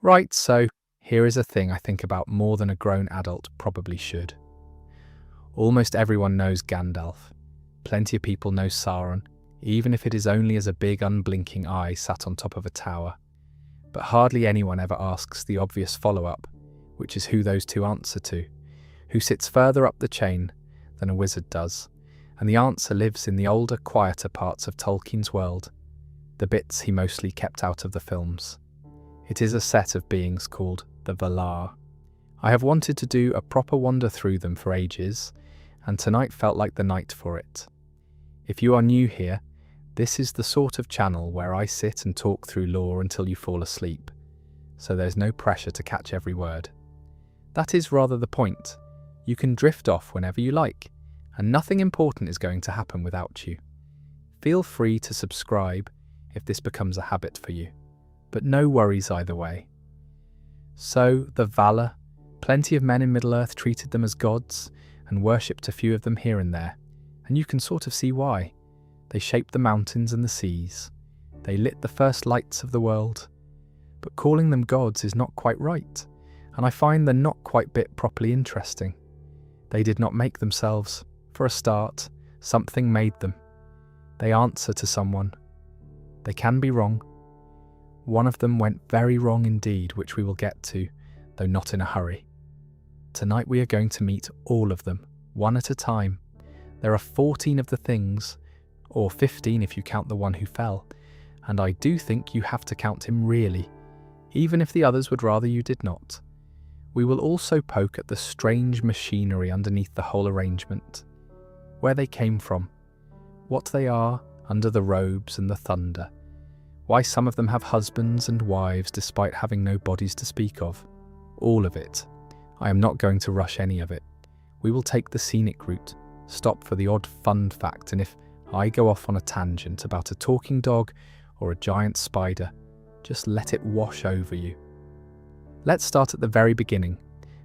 Right, so here is a thing I think about more than a grown adult probably should. Almost everyone knows Gandalf. Plenty of people know Sauron, even if it is only as a big unblinking eye sat on top of a tower. But hardly anyone ever asks the obvious follow-up, which is who those two answer to, who sits further up the chain than a wizard does, and the answer lives in the older, quieter parts of Tolkien's world, the bits he mostly kept out of the films. It is a set of beings called the Valar. I have wanted to do a proper wander through them for ages, and tonight felt like the night for it. If you are new here, this is the sort of channel where I sit and talk through lore until you fall asleep, so there's no pressure to catch every word. That is rather the point. You can drift off whenever you like, and nothing important is going to happen without you. Feel free to subscribe if this becomes a habit for you, but no worries either way. So, the Valar, plenty of men in Middle-earth treated them as gods and worshipped a few of them here and there, and you can sort of see why. They shaped the mountains and the seas. They lit the first lights of the world. But calling them gods is not quite right, and I find the not quite bit properly interesting. They did not make themselves. For a start, something made them. They answer to someone. They can be wrong. One of them went very wrong indeed, which we will get to, though not in a hurry. Tonight we are going to meet all of them, one at a time. There are 14 of the things, or 15 if you count the one who fell, and I do think you have to count him really, even if the others would rather you did not. We will also poke at the strange machinery underneath the whole arrangement, where they came from, what they are under the robes and the thunder, why some of them have husbands and wives despite having no bodies to speak of. All of it. I am not going to rush any of it. We will take the scenic route, stop for the odd fun fact, and if I go off on a tangent about a talking dog or a giant spider, just let it wash over you. Let's start at the very beginning,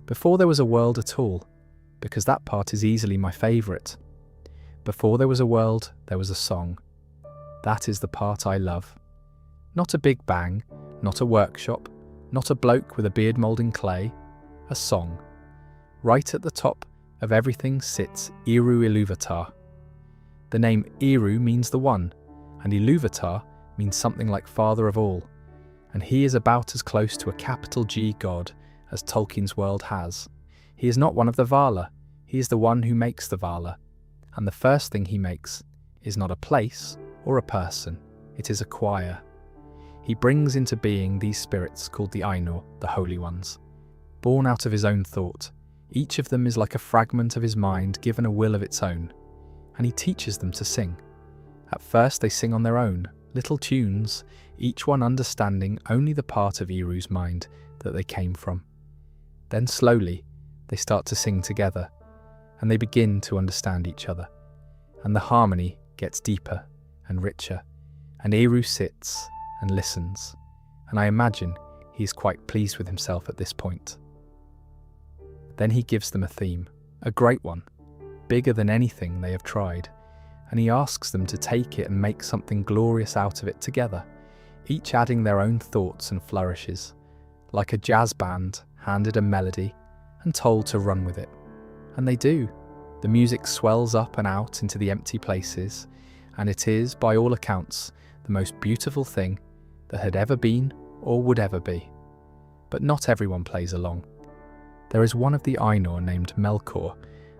before there was a world at all, because that part is easily my favourite. Before there was a world, there was a song. That is the part I love. Not a big bang, not a workshop, not a bloke with a beard moulding clay, a song. Right at the top of everything sits Eru Ilúvatar. The name Eru means the one, and Ilúvatar means something like father of all, and he is about as close to a capital G god as Tolkien's world has. He is not one of the Valar, he is the one who makes the Valar, and the first thing he makes is not a place or a person, it is a choir. He brings into being these spirits called the Ainur, the Holy Ones. Born out of his own thought, each of them is like a fragment of his mind given a will of its own, and he teaches them to sing. At first they sing on their own, little tunes, each one understanding only the part of Eru's mind that they came from. Then slowly they start to sing together, and they begin to understand each other, and the harmony gets deeper and richer, and Eru sits and listens, and I imagine he is quite pleased with himself at this point. Then he gives them a theme, a great one, bigger than anything they have tried, and he asks them to take it and make something glorious out of it together, each adding their own thoughts and flourishes, like a jazz band handed a melody and told to run with it. And they do. The music swells up and out into the empty places, and it is, by all accounts, the most beautiful thing that had ever been or would ever be. But not everyone plays along. There is one of the Ainur named Melkor,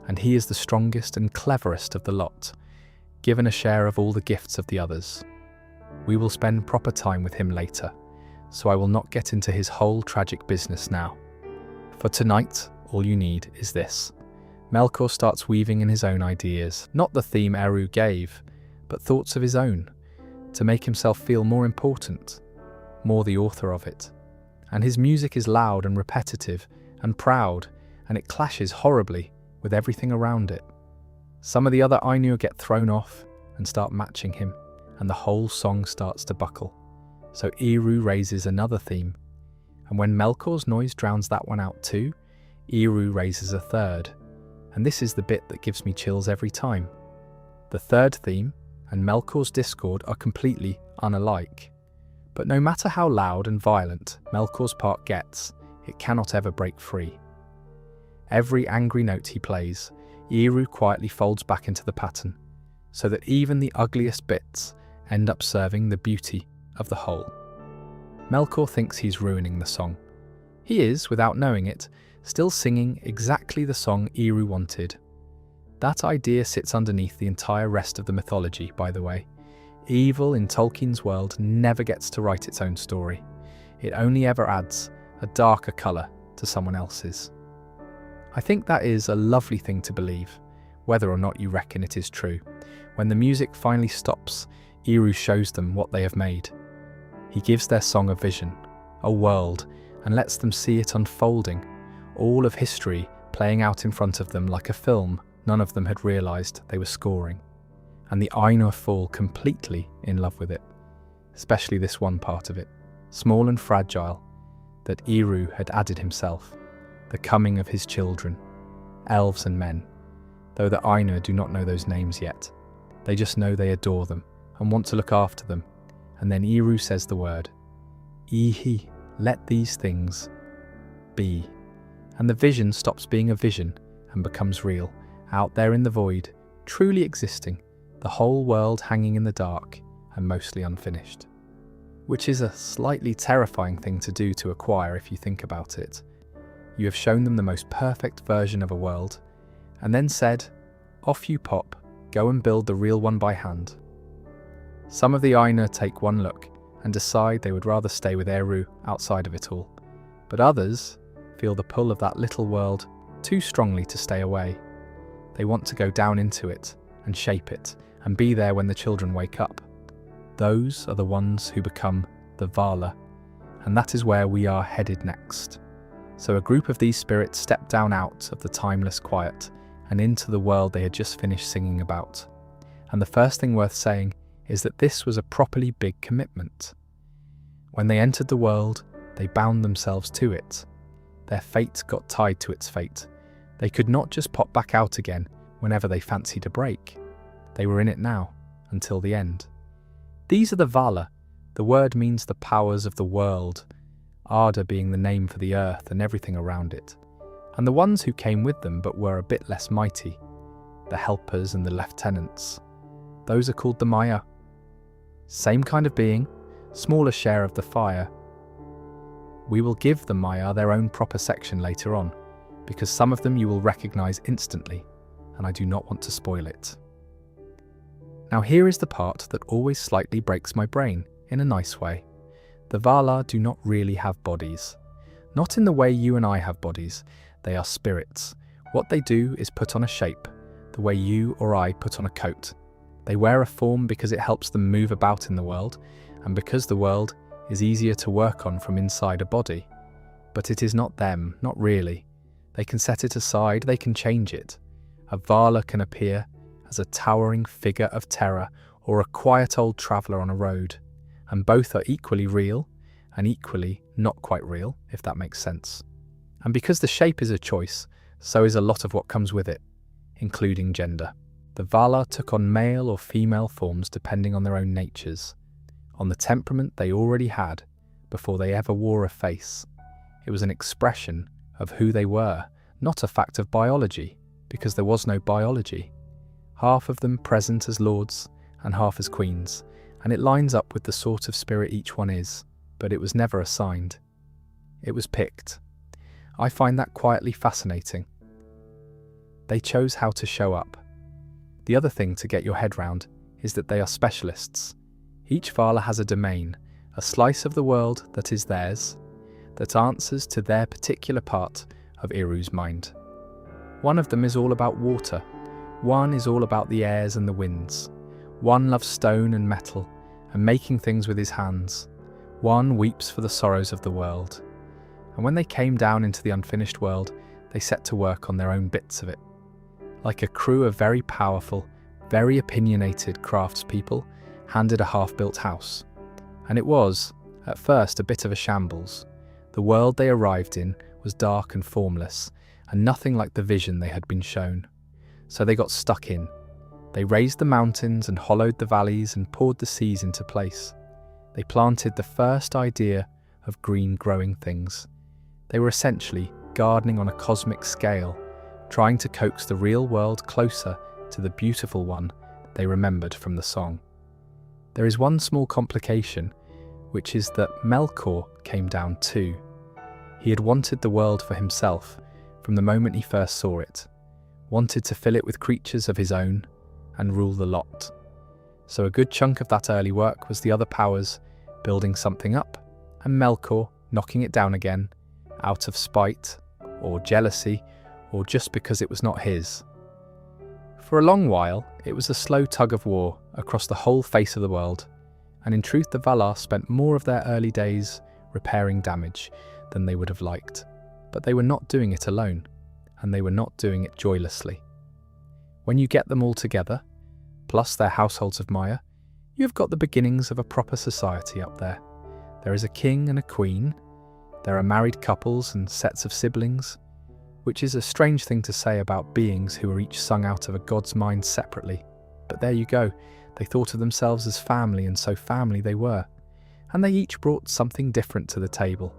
and he is the strongest and cleverest of the lot, given a share of all the gifts of the others. We will spend proper time with him later, so I will not get into his whole tragic business now. For tonight, all you need is this. Melkor starts weaving in his own ideas, not the theme Eru gave, but thoughts of his own, to make himself feel more important, more the author of it. And his music is loud and repetitive and proud, and it clashes horribly with everything around it. Some of the other Ainur get thrown off and start matching him, and the whole song starts to buckle. So Eru raises another theme, and when Melkor's noise drowns that one out too, Eru raises a third, and this is the bit that gives me chills every time. The third theme and Melkor's discord are completely unalike, But no matter how loud and violent Melkor's part gets, it cannot ever break free. Every angry note he plays, Eru quietly folds back into the pattern, so that even the ugliest bits end up serving the beauty of the whole. Melkor thinks he's ruining the song. He is, without knowing it, still singing exactly the song Eru wanted. That idea sits underneath the entire rest of the mythology, by the way. Evil in Tolkien's world never gets to write its own story. It only ever adds a darker colour to someone else's. I think that is a lovely thing to believe, whether or not you reckon it is true. When the music finally stops, Eru shows them what they have made. He gives their song a vision, a world, and lets them see it unfolding, all of history playing out in front of them like a film none of them had realised they were scoring. And the Ainur fall completely in love with it, especially this one part of it, small and fragile, that Eru had added himself, the coming of his children, elves and men, though the Ainur do not know those names yet. They just know they adore them and want to look after them, and then Eru says the word, Ihi, let these things be. And the vision stops being a vision and becomes real, out there in the void, truly existing, the whole world hanging in the dark and mostly unfinished. Which is a slightly terrifying thing to do to acquire if you think about it. You have shown them the most perfect version of a world, and then said, off you pop, go and build the real one by hand. Some of the Ainur take one look and decide they would rather stay with Eru outside of it all, but others feel the pull of that little world too strongly to stay away. They want to go down into it and shape it and be there when the children wake up. Those are the ones who become the Valar, and that is where we are headed next. So a group of these spirits step down out of the timeless quiet and into the world they had just finished singing about. And the first thing worth saying is that this was a properly big commitment. When they entered the world, they bound themselves to it. Their fate got tied to its fate. They could not just pop back out again whenever they fancied a break. They were in it now, until the end. These are the Valar. The word means the powers of the world, Arda being the name for the earth and everything around it. And the ones who came with them but were a bit less mighty, the helpers and the lieutenants, those are called the Maya. Same kind of being, smaller share of the fire. We will give the Maya their own proper section later on, because some of them you will recognise instantly, and I do not want to spoil it. Now here is the part that always slightly breaks my brain, in a nice way. The Valar do not really have bodies. Not in the way you and I have bodies. They are spirits. What they do is put on a shape, the way you or I put on a coat. They wear a form because it helps them move about in the world, and because the world is easier to work on from inside a body. But it is not them, not really. They can set it aside, they can change it. A Valar can appear as a towering figure of terror or a quiet old traveller on a road, and both are equally real and equally not quite real, if that makes sense. And because the shape is a choice, so is a lot of what comes with it, including gender. The Valar took on male or female forms depending on their own natures, on the temperament they already had before they ever wore a face. It was an expression of who they were, not a fact of biology, because there was no biology. Half of them present as lords and half as queens, and it lines up with the sort of spirit each one is, but it was never assigned. It was picked. I find that quietly fascinating. They chose how to show up. The other thing to get your head round is that they are specialists. Each Valar has a domain, a slice of the world that is theirs, that answers to their particular part of Eru's mind. One of them is all about water. One is all about the airs and the winds. One loves stone and metal, and making things with his hands. One weeps for the sorrows of the world. And when they came down into the unfinished world, they set to work on their own bits of it. Like a crew of very powerful, very opinionated craftspeople handed a half-built house. And it was, at first, a bit of a shambles. The world they arrived in was dark and formless, and nothing like the vision they had been shown. So they got stuck in. They raised the mountains and hollowed the valleys and poured the seas into place. They planted the first idea of green growing things. They were essentially gardening on a cosmic scale, trying to coax the real world closer to the beautiful one they remembered from the song. There is one small complication, which is that Melkor came down too. He had wanted the world for himself from the moment he first saw it, wanted to fill it with creatures of his own and rule the lot. So a good chunk of that early work was the other powers building something up, and Melkor knocking it down again, out of spite, or jealousy, or just because it was not his. For a long while, it was a slow tug of war across the whole face of the world, and in truth the Valar spent more of their early days repairing damage than they would have liked. But they were not doing it alone, and they were not doing it joylessly. When you get them all together, plus their households of Maya, you have got the beginnings of a proper society up there. There is a king and a queen, there are married couples and sets of siblings, which is a strange thing to say about beings who are each sung out of a god's mind separately. But there you go, they thought of themselves as family, and so family they were. And they each brought something different to the table.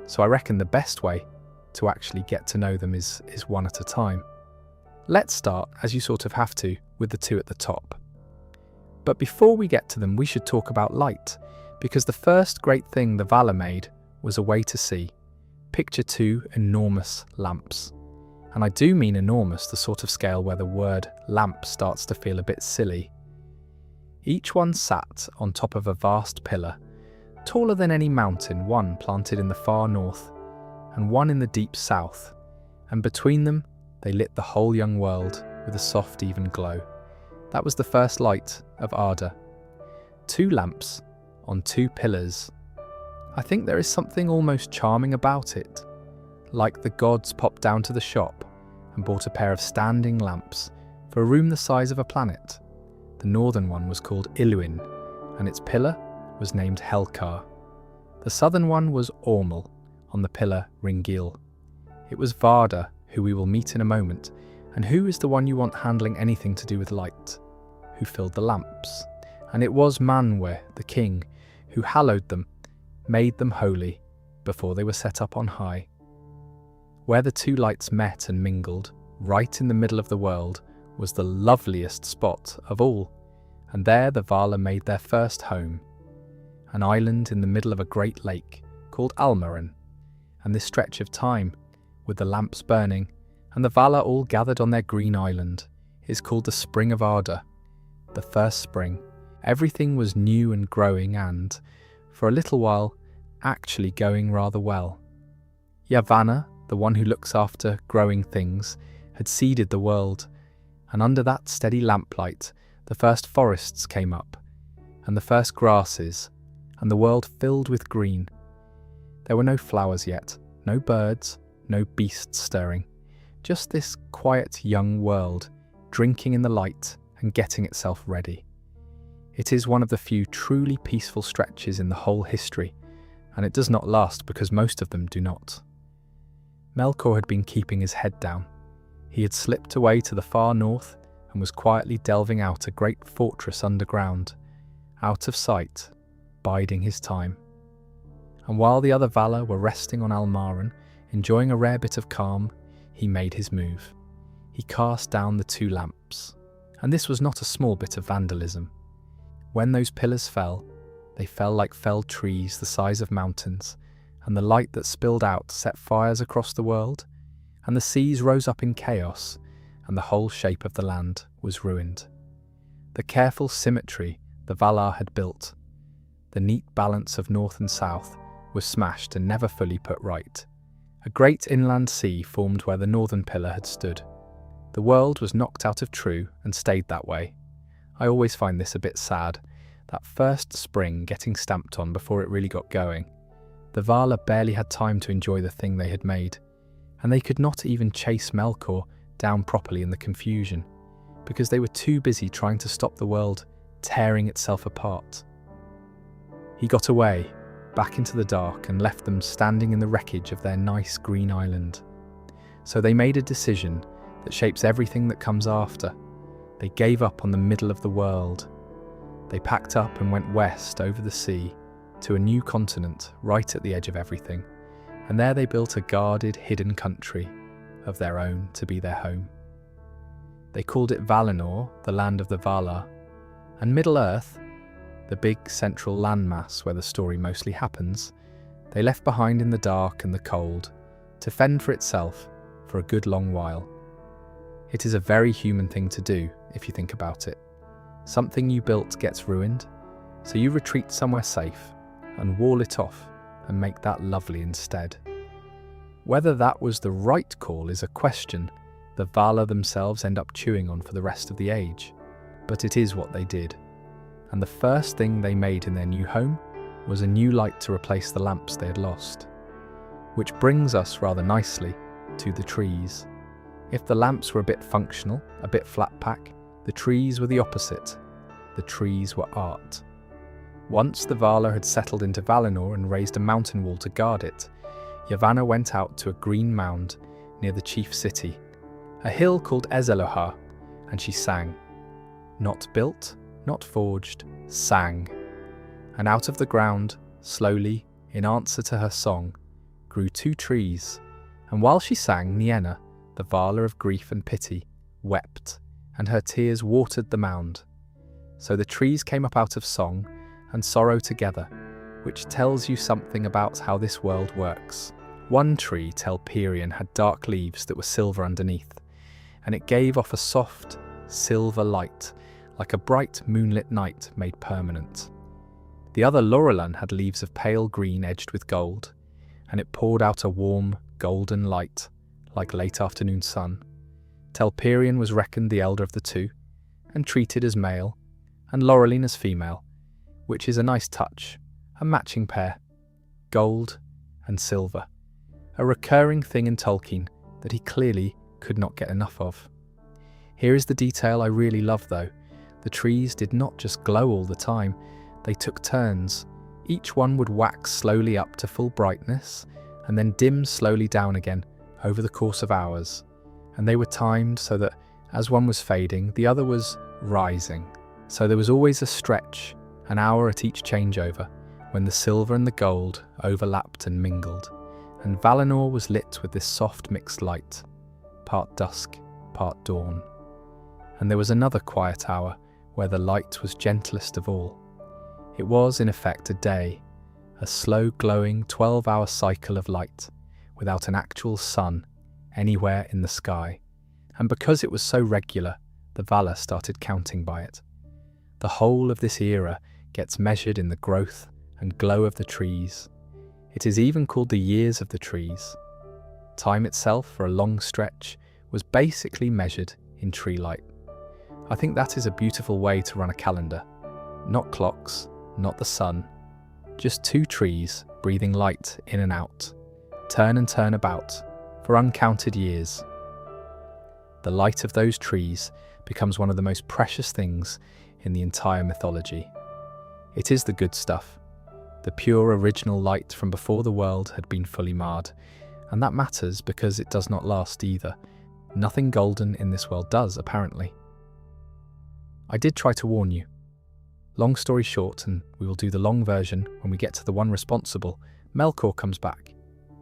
So I reckon the best way to actually get to know them is one at a time. Let's start, as you sort of have to, with the two at the top. But before we get to them, we should talk about light, because the first great thing the Valar made was a way to see. Picture two enormous lamps. And I do mean enormous, the sort of scale where the word lamp starts to feel a bit silly. Each one sat on top of a vast pillar, taller than any mountain, one planted in the far north, and one in the deep south, and between them they lit the whole young world with a soft, even glow. That was the first light of Arda. Two lamps on two pillars. I think there is something almost charming about it, like the gods popped down to the shop and bought a pair of standing lamps for a room the size of a planet. The northern one was called Iluin, and its pillar was named Helkar. The southern one was Ormel, on the pillar Ringil. It was Varda, who we will meet in a moment, and who is the one you want handling anything to do with light, who filled the lamps. And it was Manwe, the king, who hallowed them, made them holy, before they were set up on high. Where the two lights met and mingled, right in the middle of the world, was the loveliest spot of all, and there the Valar made their first home, an island in the middle of a great lake called Almarin. And this stretch of time, with the lamps burning, and the Valar all gathered on their green island, is called the Spring of Arda, the first spring. Everything was new and growing and, for a little while, actually going rather well. Yavanna, the one who looks after growing things, had seeded the world, and under that steady lamplight the first forests came up, and the first grasses, and the world filled with green. There were no flowers yet, no birds, no beasts stirring, just this quiet young world, drinking in the light and getting itself ready. It is one of the few truly peaceful stretches in the whole history, and it does not last because most of them do not. Melkor had been keeping his head down. He had slipped away to the far north and was quietly delving out a great fortress underground, out of sight, biding his time. And while the other Valar were resting on Almarin, enjoying a rare bit of calm, he made his move. He cast down the two lamps. And this was not a small bit of vandalism. When those pillars fell, they fell like felled trees the size of mountains, and the light that spilled out set fires across the world, and the seas rose up in chaos, and the whole shape of the land was ruined. The careful symmetry the Valar had built, the neat balance of north and south, was smashed and never fully put right. A great inland sea formed where the northern pillar had stood. The world was knocked out of true and stayed that way. I always find this a bit sad, that first spring getting stamped on before it really got going. The Valar barely had time to enjoy the thing they had made, and they could not even chase Melkor down properly in the confusion, because they were too busy trying to stop the world tearing itself apart. He got away, back into the dark, and left them standing in the wreckage of their nice green island. So they made a decision that shapes everything that comes after. They gave up on the middle of the world. They packed up and went west over the sea, to a new continent right at the edge of everything, and there they built a guarded, hidden country of their own to be their home. They called it Valinor, the land of the Valar, and Middle-earth, the big central landmass where the story mostly happens, they left behind in the dark and the cold to fend for itself for a good long while. It is a very human thing to do, if you think about it. Something you built gets ruined, so you retreat somewhere safe and wall it off and make that lovely instead. Whether that was the right call is a question the Valar themselves end up chewing on for the rest of the age, but it is what they did. And the first thing they made in their new home was a new light to replace the lamps they had lost. Which brings us rather nicely to the trees. If the lamps were a bit functional, a bit flat pack, the trees were the opposite. The trees were art. Once the Valar had settled into Valinor and raised a mountain wall to guard it, Yavanna went out to a green mound near the chief city, a hill called Ezelohar, and she sang. Not built, not forged, sang. And out of the ground, slowly, in answer to her song, grew 2 trees, and while she sang, Nienna, the Valar of grief and pity, wept, and her tears watered the mound. So the trees came up out of song and sorrow together, which tells you something about how this world works. One tree, Telperion, had dark leaves that were silver underneath, and it gave off a soft, silver light, like a bright moonlit night made permanent. The other, Laurelin, had leaves of pale green edged with gold, and it poured out a warm, golden light, like late afternoon sun. Telperion was reckoned the elder of the 2, and treated as male, and Laurelin as female, which is a nice touch, a matching pair, gold and silver, a recurring thing in Tolkien that he clearly could not get enough of. Here is the detail I really love though. The trees did not just glow all the time, they took turns. Each one would wax slowly up to full brightness and then dim slowly down again over the course of hours. And they were timed so that as one was fading, the other was rising. So there was always a stretch, an hour at each changeover, when the silver and the gold overlapped and mingled, and Valinor was lit with this soft mixed light, part dusk, part dawn. And there was another quiet hour where the light was gentlest of all. It was, in effect, a day, a slow glowing 12-hour cycle of light, without an actual sun anywhere in the sky. And because it was so regular, the Valar started counting by it. The whole of this era gets measured in the growth and glow of the trees. It is even called the years of the trees. Time itself, for a long stretch, was basically measured in tree light. I think that is a beautiful way to run a calendar. Not clocks, not the sun, just 2 trees breathing light in and out, turn and turn about, for uncounted years. The light of those trees becomes one of the most precious things in the entire mythology. It is the good stuff, the pure original light from before the world had been fully marred, and that matters because it does not last either. Nothing golden in this world does, apparently. I did try to warn you. Long story short, and we will do the long version when we get to the one responsible, Melkor comes back.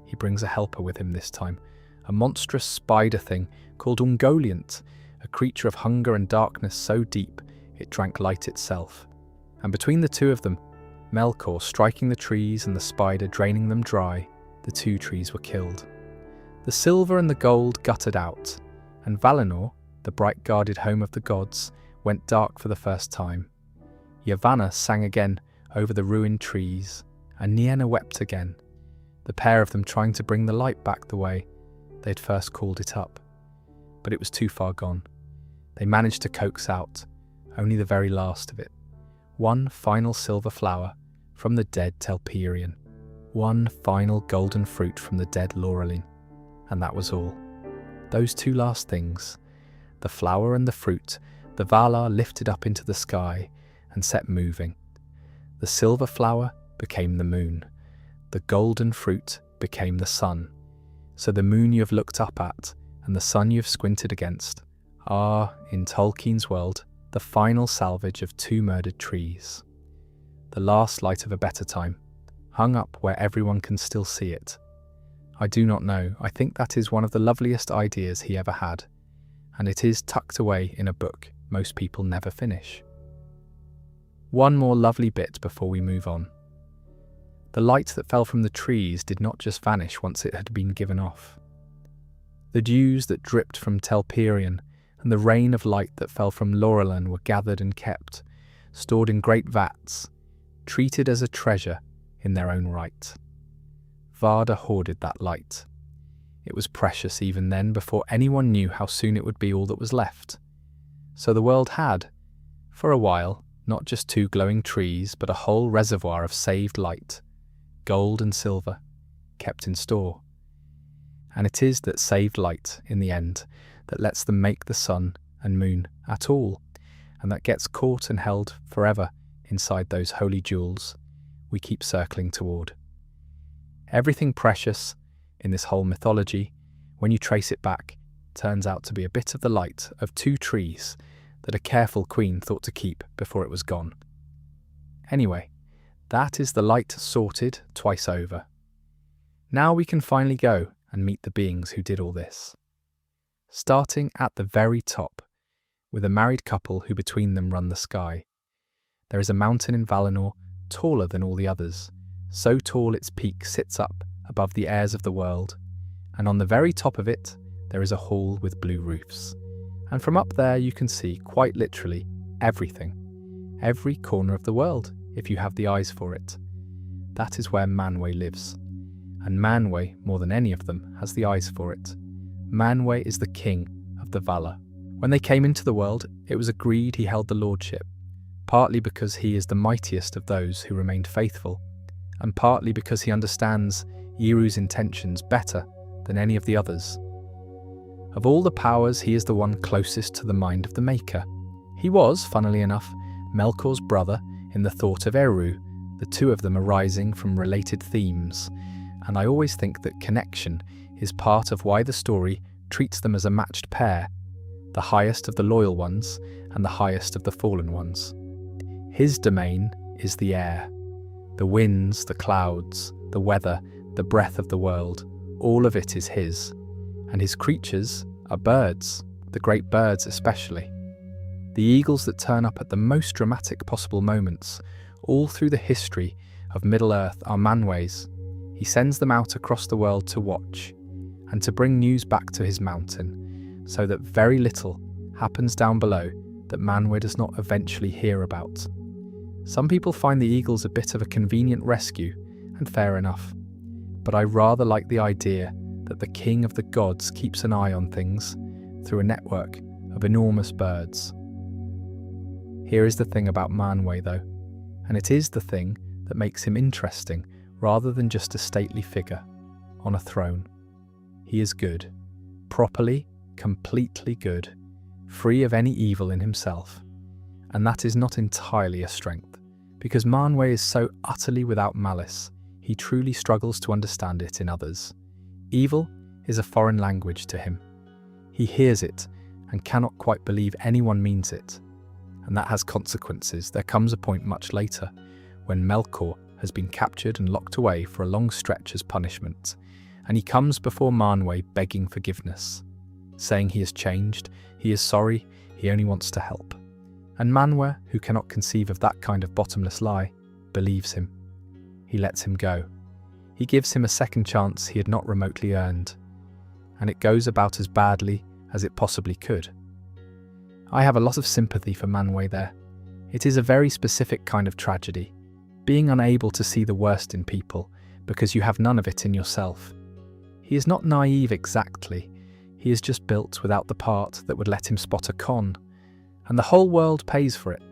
He brings a helper with him this time, a monstrous spider thing called Ungoliant, a creature of hunger and darkness so deep it drank light itself. And between the 2 of them, Melkor striking the trees and the spider draining them dry, the 2 trees were killed. The silver and the gold guttered out, and Valinor, the bright guarded home of the gods, went dark for the first time. Yavanna sang again over the ruined trees, and Nienna wept again, the pair of them trying to bring the light back the way they had first called it up. But it was too far gone. They managed to coax out only the very last of it. One final silver flower from the dead Telperion. One final golden fruit from the dead Laurelin. And that was all. Those 2 last things, the flower and the fruit, the Valar lifted up into the sky and set moving. The silver flower became the moon. The golden fruit became the sun. So the moon you have looked up at and the sun you have squinted against are, in Tolkien's world, the final salvage of 2 murdered trees. The last light of a better time, hung up where everyone can still see it. I do not know, I think that is one of the loveliest ideas he ever had, and it is tucked away in a book most people never finish. One more lovely bit before we move on. The light that fell from the trees did not just vanish once it had been given off. The dews that dripped from Telperion and the rain of light that fell from Laurelin were gathered and kept, stored in great vats, treated as a treasure in their own right. Varda hoarded that light. It was precious even then, before anyone knew how soon it would be all that was left. So the world had, for a while, not just 2 glowing trees, but a whole reservoir of saved light, gold and silver, kept in store. And it is that saved light, in the end, that lets them make the sun and moon at all, and that gets caught and held forever inside those holy jewels we keep circling toward. Everything precious in this whole mythology, when you trace it back, turns out to be a bit of the light of 2 trees that a careful queen thought to keep before it was gone. Anyway, that is the light sorted twice over. Now we can finally go and meet the beings who did all this. Starting at the very top, with a married couple who between them run the sky. There is a mountain in Valinor taller than all the others, so tall its peak sits up above the airs of the world, and on the very top of it there is a hall with blue roofs. And from up there you can see, quite literally, everything. Every corner of the world, if you have the eyes for it. That is where Manwë lives. And Manwë, more than any of them, has the eyes for it. Manwë is the king of the Valar. When they came into the world, it was agreed he held the lordship, partly because he is the mightiest of those who remained faithful, and partly because he understands Yeru's intentions better than any of the others. Of all the powers, he is the one closest to the mind of the Maker. He was, funnily enough, Melkor's brother in the thought of Eru, the 2 of them arising from related themes, and I always think that connection is part of why the story treats them as a matched pair, the highest of the loyal ones and the highest of the fallen ones. His domain is the air, the winds, the clouds, the weather, the breath of the world, all of it is his. And his creatures are birds, the great birds especially. The eagles that turn up at the most dramatic possible moments, all through the history of Middle-earth, are Manwë's. He sends them out across the world to watch, and to bring news back to his mountain, so that very little happens down below that Manwë does not eventually hear about. Some people find the eagles a bit of a convenient rescue, and fair enough. But I rather like the idea that the king of the gods keeps an eye on things through a network of enormous birds. Here is the thing about Manwë though, and it is the thing that makes him interesting rather than just a stately figure on a throne. He is good, properly, completely good, free of any evil in himself. And that is not entirely a strength, because Manwë is so utterly without malice, he truly struggles to understand it in others. Evil is a foreign language to him. He hears it and cannot quite believe anyone means it. And that has consequences. There comes a point much later when Melkor has been captured and locked away for a long stretch as punishment, and he comes before Manwë begging forgiveness, saying he has changed, he is sorry, he only wants to help. And Manwë, who cannot conceive of that kind of bottomless lie, believes him. He lets him go. He gives him a second chance he had not remotely earned, and it goes about as badly as it possibly could. I have a lot of sympathy for Manwë there. It is a very specific kind of tragedy, being unable to see the worst in people because you have none of it in yourself. He is not naive exactly, he is just built without the part that would let him spot a con, and the whole world pays for it.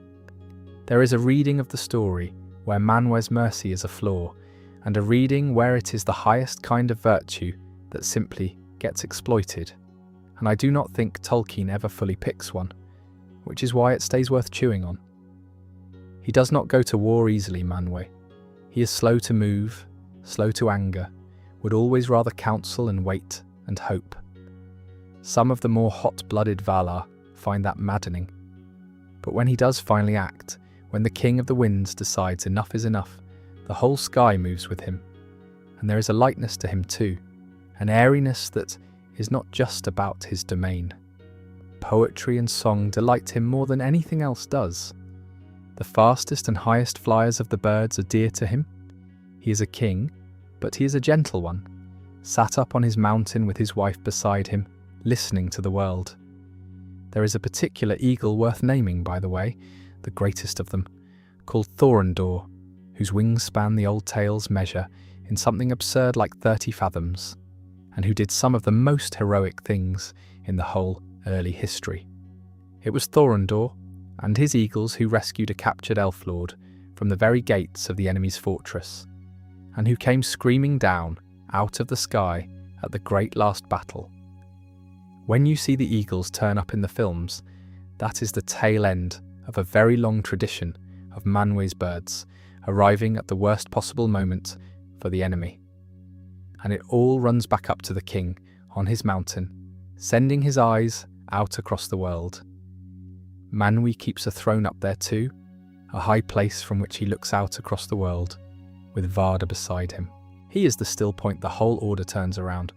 There is a reading of the story where Manwë's mercy is a flaw, and a reading where it is the highest kind of virtue that simply gets exploited. And I do not think Tolkien ever fully picks one, which is why it stays worth chewing on. He does not go to war easily, Manwë. He is slow to move, slow to anger, would always rather counsel and wait and hope. Some of the more hot-blooded Valar find that maddening. But when he does finally act, when the King of the Winds decides enough is enough, The whole sky moves with him, and there is a lightness to him too, an airiness that is not just about his domain. Poetry and song delight him more than anything else does. The fastest and highest flyers of the birds are dear to him. He is a king, but he is a gentle one, sat up on his mountain with his wife beside him, listening to the world. There is a particular eagle worth naming, by the way, the greatest of them, called Thorondor, whose wings span the old tale's measure in something absurd like 30 fathoms, and who did some of the most heroic things in the whole early history. It was Thorondor and his eagles who rescued a captured elf lord from the very gates of the enemy's fortress, and who came screaming down out of the sky at the great last battle. When you see the eagles turn up in the films, that is the tail end of a very long tradition of Manwë's birds arriving at the worst possible moment for the enemy. And it all runs back up to the king on his mountain, sending his eyes out across the world. Manwë keeps a throne up there too, a high place from which he looks out across the world, with Varda beside him. He is the still point the whole order turns around,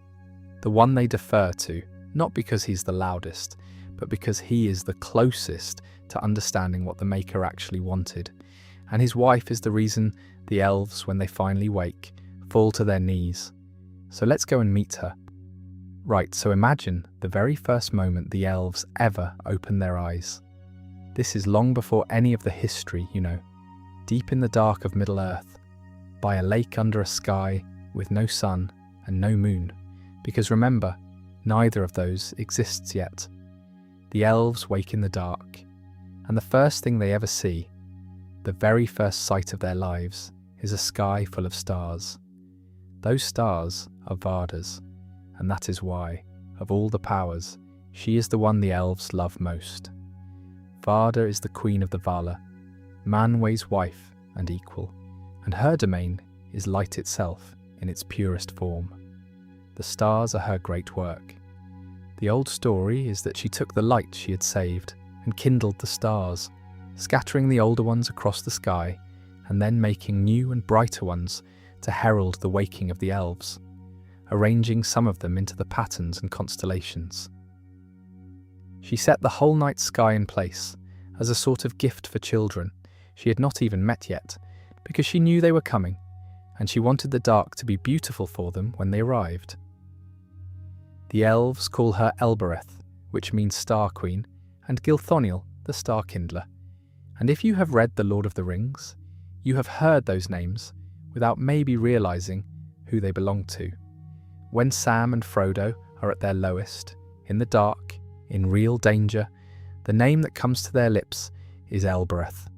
the one they defer to, not because he's the loudest, but because he is the closest to understanding what the Maker actually wanted, and his wife is the reason the elves, when they finally wake, fall to their knees. So let's go and meet her. Right, so imagine the very first moment the elves ever open their eyes. This is long before any of the history, deep in the dark of Middle-earth, by a lake under a sky with no sun and no moon, because remember, neither of those exists yet. The elves wake in the dark, and the first thing they ever see, the very first sight of their lives, is a sky full of stars. Those stars are Varda's, and that is why, of all the powers, she is the one the elves love most. Varda is the queen of the Valar, Manwë's wife and equal, and her domain is light itself in its purest form. The stars are her great work. The old story is that she took the light she had saved and kindled the stars, scattering the older ones across the sky, and then making new and brighter ones to herald the waking of the elves, arranging some of them into the patterns and constellations. She set the whole night sky in place as a sort of gift for children she had not even met yet, because she knew they were coming, and she wanted the dark to be beautiful for them when they arrived. The elves call her Elbereth, which means Star Queen, and Gilthoniel, the Star Kindler. And if you have read The Lord of the Rings, you have heard those names without maybe realising who they belong to. When Sam and Frodo are at their lowest, in the dark, in real danger, the name that comes to their lips is Elbereth.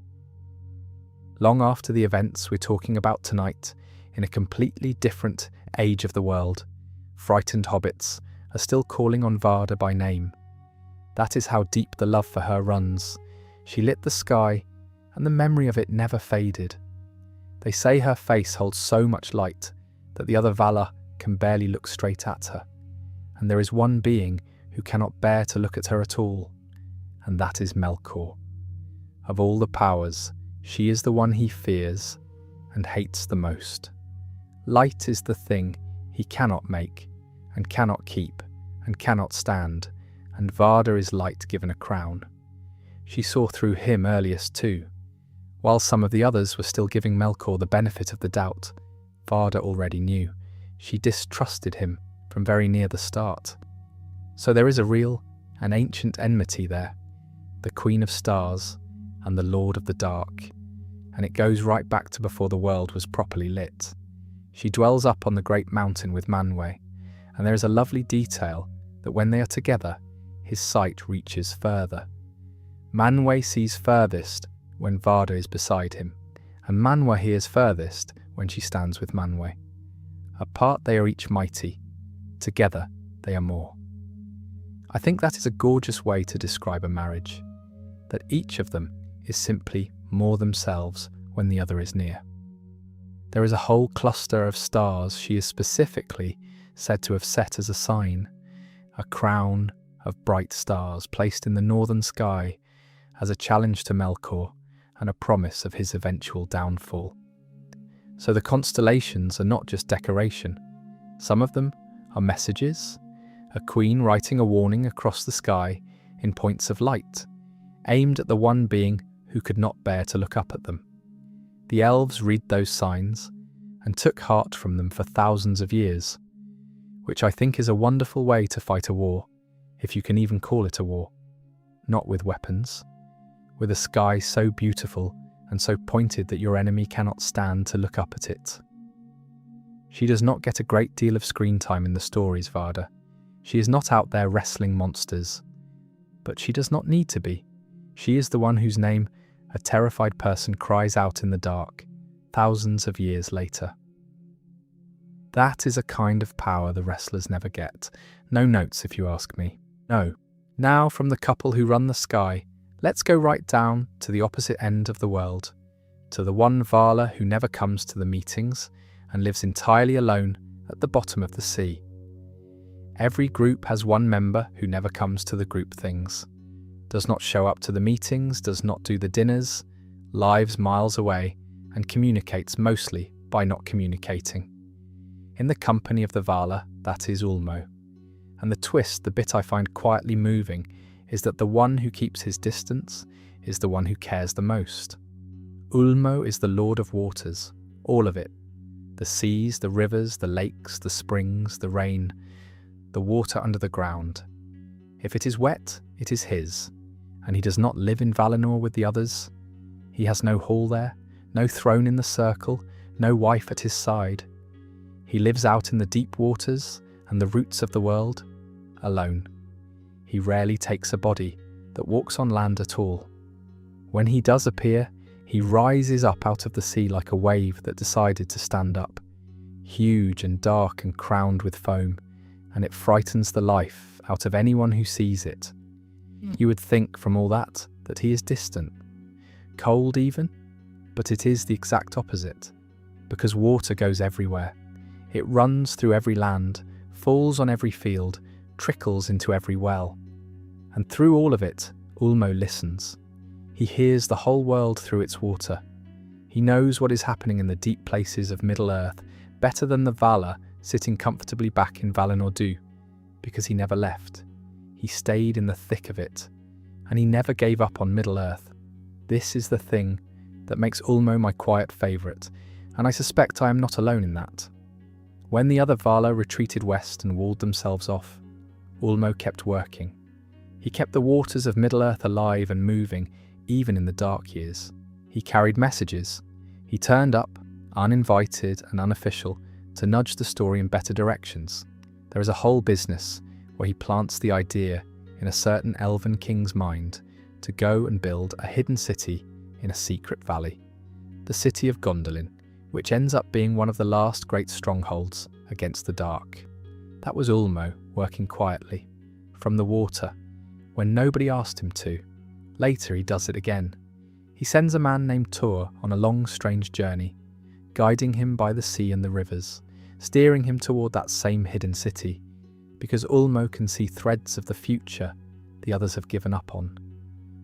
Long after the events we're talking about tonight, in a completely different age of the world, frightened hobbits are still calling on Varda by name. That is how deep the love for her runs. She lit the sky, and the memory of it never faded. They say her face holds so much light that the other Valar can barely look straight at her, and there is one being who cannot bear to look at her at all, and that is Melkor. Of all the powers, she is the one he fears and hates the most. Light is the thing he cannot make, and cannot keep, and cannot stand, and Varda is light given a crown. She saw through him earliest too. While some of the others were still giving Melkor the benefit of the doubt, Varda already knew. She distrusted him from very near the start. So there is a real and ancient enmity there, the Queen of Stars and the Lord of the Dark, and it goes right back to before the world was properly lit. She dwells up on the great mountain with Manwë, and there is a lovely detail that when they are together, his sight reaches further. Manwë sees furthest when Varda is beside him, and Manwë hears furthest when she stands with Manwë. Apart they are each mighty, together they are more. I think that is a gorgeous way to describe a marriage, that each of them is simply more themselves when the other is near. There is a whole cluster of stars she is specifically said to have set as a sign, a crown of bright stars placed in the northern sky as a challenge to Melkor and a promise of his eventual downfall. So the constellations are not just decoration. Some of them are messages, a queen writing a warning across the sky in points of light, aimed at the one being who could not bear to look up at them. The elves read those signs and took heart from them for thousands of years, which I think is a wonderful way to fight a war, if you can even call it a war. Not with weapons, with a sky so beautiful and so pointed that your enemy cannot stand to look up at it. She does not get a great deal of screen time in the stories, Varda. She is not out there wrestling monsters. But she does not need to be. She is the one whose name a terrified person cries out in the dark, thousands of years later. That is a kind of power the wrestlers never get. No notes, if you ask me. No. Now, from the couple who run the sky, let's go right down to the opposite end of the world, to the one Valar who never comes to the meetings and lives entirely alone at the bottom of the sea. Every group has one member who never comes to the group things, does not show up to the meetings, does not do the dinners, lives miles away, and communicates mostly by not communicating. In the company of the Valar, that is Ulmo. And the twist, the bit I find quietly moving, is that the one who keeps his distance is the one who cares the most. Ulmo is the Lord of Waters, all of it. The seas, the rivers, the lakes, the springs, the rain, the water under the ground. If it is wet, it is his, and he does not live in Valinor with the others. He has no hall there, no throne in the circle, no wife at his side. He lives out in the deep waters and the roots of the world, alone. He rarely takes a body that walks on land at all. When he does appear, he rises up out of the sea like a wave that decided to stand up, huge and dark and crowned with foam, and it frightens the life out of anyone who sees it. You would think from all that he is distant, cold even, but it is the exact opposite, because water goes everywhere. It runs through every land, falls on every field, trickles into every well. And through all of it, Ulmo listens. He hears the whole world through its water. He knows what is happening in the deep places of Middle-earth better than the Valar sitting comfortably back in Valinor do, because he never left. He stayed in the thick of it, and he never gave up on Middle-earth. This is the thing that makes Ulmo my quiet favourite, and I suspect I am not alone in that. When the other Valar retreated west and walled themselves off, Ulmo kept working. He kept the waters of Middle-earth alive and moving, even in the dark years. He carried messages. He turned up, uninvited and unofficial, to nudge the story in better directions. There is a whole business where he plants the idea in a certain elven king's mind to go and build a hidden city in a secret valley, the city of Gondolin, which ends up being one of the last great strongholds against the dark. That was Ulmo working quietly, from the water, when nobody asked him to. Later he does it again. He sends a man named Tor on a long, strange journey, guiding him by the sea and the rivers, steering him toward that same hidden city, because Ulmo can see threads of the future the others have given up on.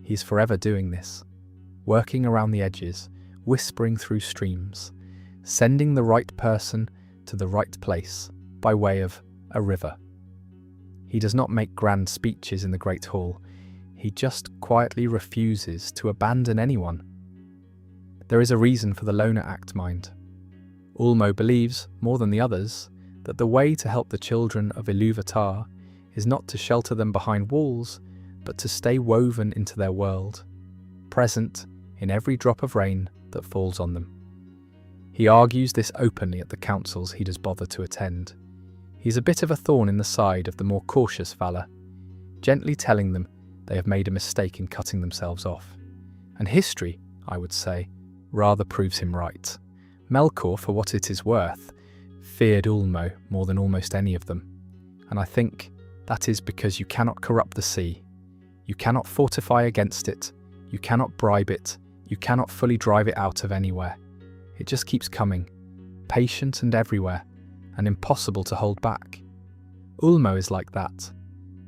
He's forever doing this, working around the edges, whispering through streams, sending the right person to the right place by way of a river. He does not make grand speeches in the Great Hall. He just quietly refuses to abandon anyone. There is a reason for the loner act mind. Ulmo believes, more than the others, that the way to help the children of Ilúvatar is not to shelter them behind walls, but to stay woven into their world, present in every drop of rain that falls on them. He argues this openly at the councils he does bother to attend. He's a bit of a thorn in the side of the more cautious Valar, gently telling them they have made a mistake in cutting themselves off. And history, I would say, rather proves him right. Melkor, for what it is worth, feared Ulmo more than almost any of them. And I think that is because you cannot corrupt the sea. You cannot fortify against it. You cannot bribe it. You cannot fully drive it out of anywhere. It just keeps coming, patient and everywhere, and impossible to hold back. Ulmo is like that.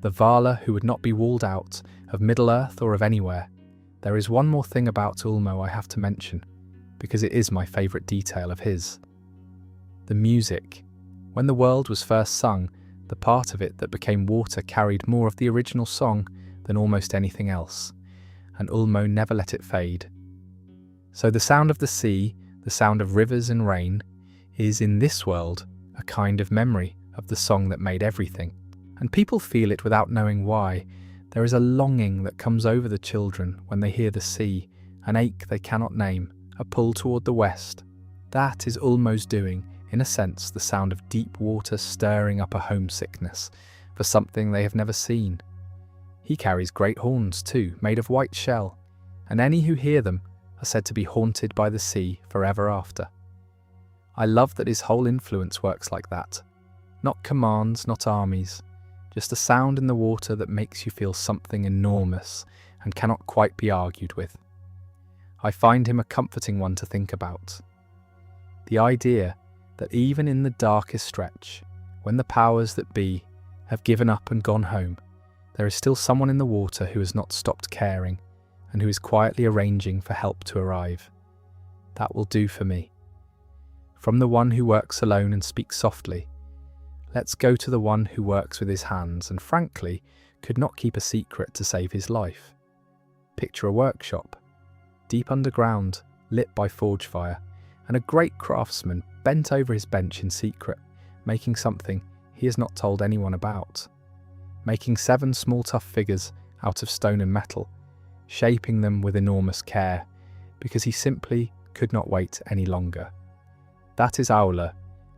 The Valar who would not be walled out of Middle-earth or of anywhere. There is one more thing about Ulmo I have to mention, because it is my favourite detail of his. The music. When the world was first sung, the part of it that became water carried more of the original song than almost anything else, and Ulmo never let it fade. So the sound of the sea, the sound of rivers and rain, is in this world a kind of memory of the song that made everything, and people feel it without knowing why. There is a longing that comes over the children when they hear the sea, an ache they cannot name, a pull toward the west. That is Ulmo's doing, in a sense, the sound of deep water stirring up a homesickness for something they have never seen. He carries great horns too, made of white shell, and any who hear them are said to be haunted by the sea forever after. I love that his whole influence works like that. Not commands, not armies, just a sound in the water that makes you feel something enormous and cannot quite be argued with. I find him a comforting one to think about. The idea that even in the darkest stretch, when the powers that be have given up and gone home, there is still someone in the water who has not stopped caring and who is quietly arranging for help to arrive. That will do for me. From the one who works alone and speaks softly, let's go to the one who works with his hands and frankly could not keep a secret to save his life. Picture a workshop, deep underground, lit by forge fire, and a great craftsman bent over his bench in secret, making something he has not told anyone about. Making 7 small tough figures out of stone and metal, shaping them with enormous care, because he simply could not wait any longer. That is Aula,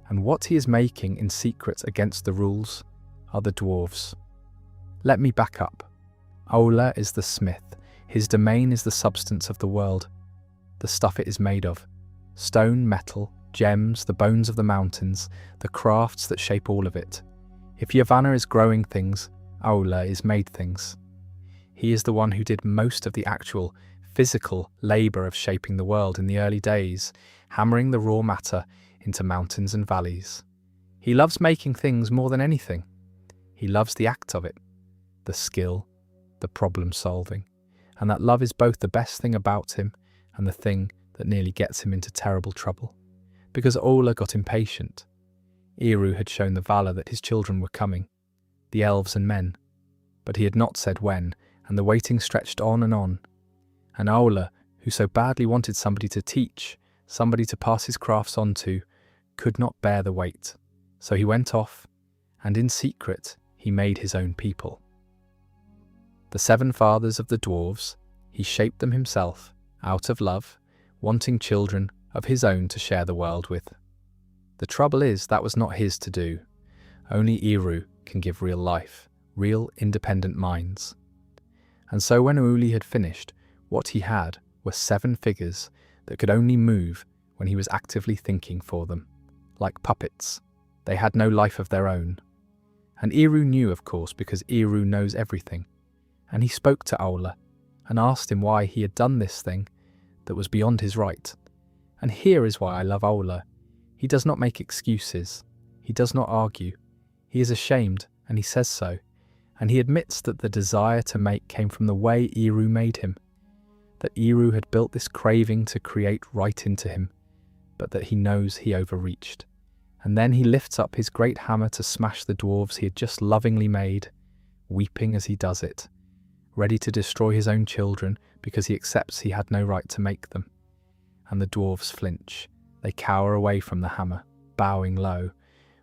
and what he is making in secret against the rules are the dwarves. Let me back up. Aula is the smith. His domain is the substance of the world, the stuff it is made of. Stone, metal, gems, the bones of the mountains, the crafts that shape all of it. If Yavanna is growing things, Aula is made things. He is the one who did most of the actual, physical labour of shaping the world in the early days, hammering the raw matter into mountains and valleys. He loves making things more than anything. He loves the act of it, the skill, the problem solving, and that love is both the best thing about him and the thing that nearly gets him into terrible trouble. Because Aula got impatient. Eru had shown the Valar that his children were coming, the elves and men, but he had not said when, and the waiting stretched on. And Aula, who so badly wanted somebody to teach, somebody to pass his crafts on to, could not bear the weight. So he went off, and in secret he made his own people. The 7 fathers of the dwarves, he shaped them himself, out of love, wanting children of his own to share the world with. The trouble is that was not his to do. Only Eru can give real life, real independent minds. And so when Uli had finished, what he had were 7 figures that could only move when he was actively thinking for them. Like puppets, they had no life of their own. And Eru knew, of course, because Eru knows everything. And he spoke to Aula and asked him why he had done this thing that was beyond his right. And here is why I love Aula. He does not make excuses. He does not argue. He is ashamed, and he says so. And he admits that the desire to make came from the way Eru made him. That Eru had built this craving to create right into him, but that he knows he overreached. And then he lifts up his great hammer to smash the dwarves he had just lovingly made, weeping as he does it, ready to destroy his own children because he accepts he had no right to make them. And the dwarves flinch. They cower away from the hammer, bowing low,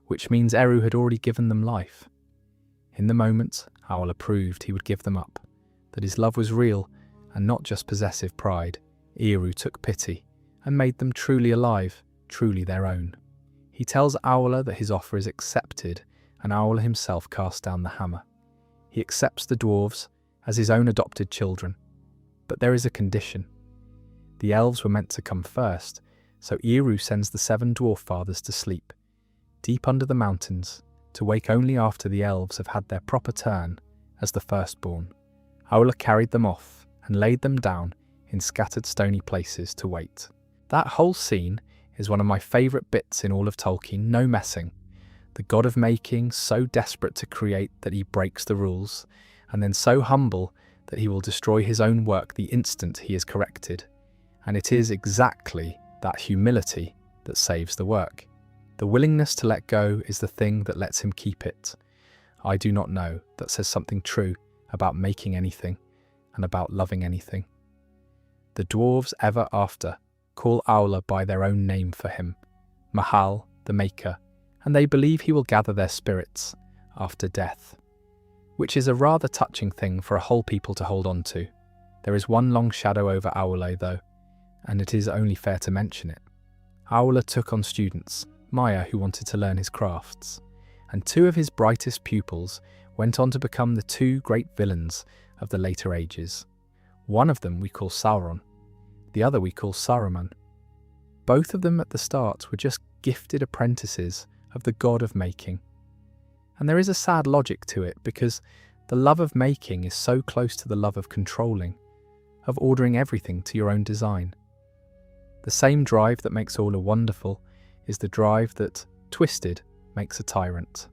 which means Eru had already given them life. In the moment, Aula proved he would give them up, that his love was real and not just possessive pride. Eru took pity and made them truly alive, truly their own. He tells Aula that his offer is accepted, and Aula himself casts down the hammer. He accepts the dwarves as his own adopted children, but there is a condition. The elves were meant to come first, so Eru sends the 7 dwarf fathers to sleep, deep under the mountains, to wake only after the elves have had their proper turn as the firstborn. Aula carried them off and laid them down in scattered stony places to wait. That whole scene is one of my favourite bits in all of Tolkien, no messing. The god of making, so desperate to create that he breaks the rules, and then so humble that he will destroy his own work the instant he is corrected. And it is exactly that humility that saves the work. The willingness to let go is the thing that lets him keep it. I do not know that says something true about making anything and about loving anything. The dwarves ever after call Aula by their own name for him, Mahal, the Maker, and they believe he will gather their spirits after death, which is a rather touching thing for a whole people to hold on to. There is one long shadow over Aule though, and it is only fair to mention it. Aula took on students, Maya who wanted to learn his crafts, and two of his brightest pupils went on to become the two great villains of the later ages. One of them we call Sauron, the other we call Saruman. Both of them at the start were just gifted apprentices of the god of making. And there is a sad logic to it because the love of making is so close to the love of controlling, of ordering everything to your own design. The same drive that makes Aula wonderful is the drive that, twisted, makes a tyrant.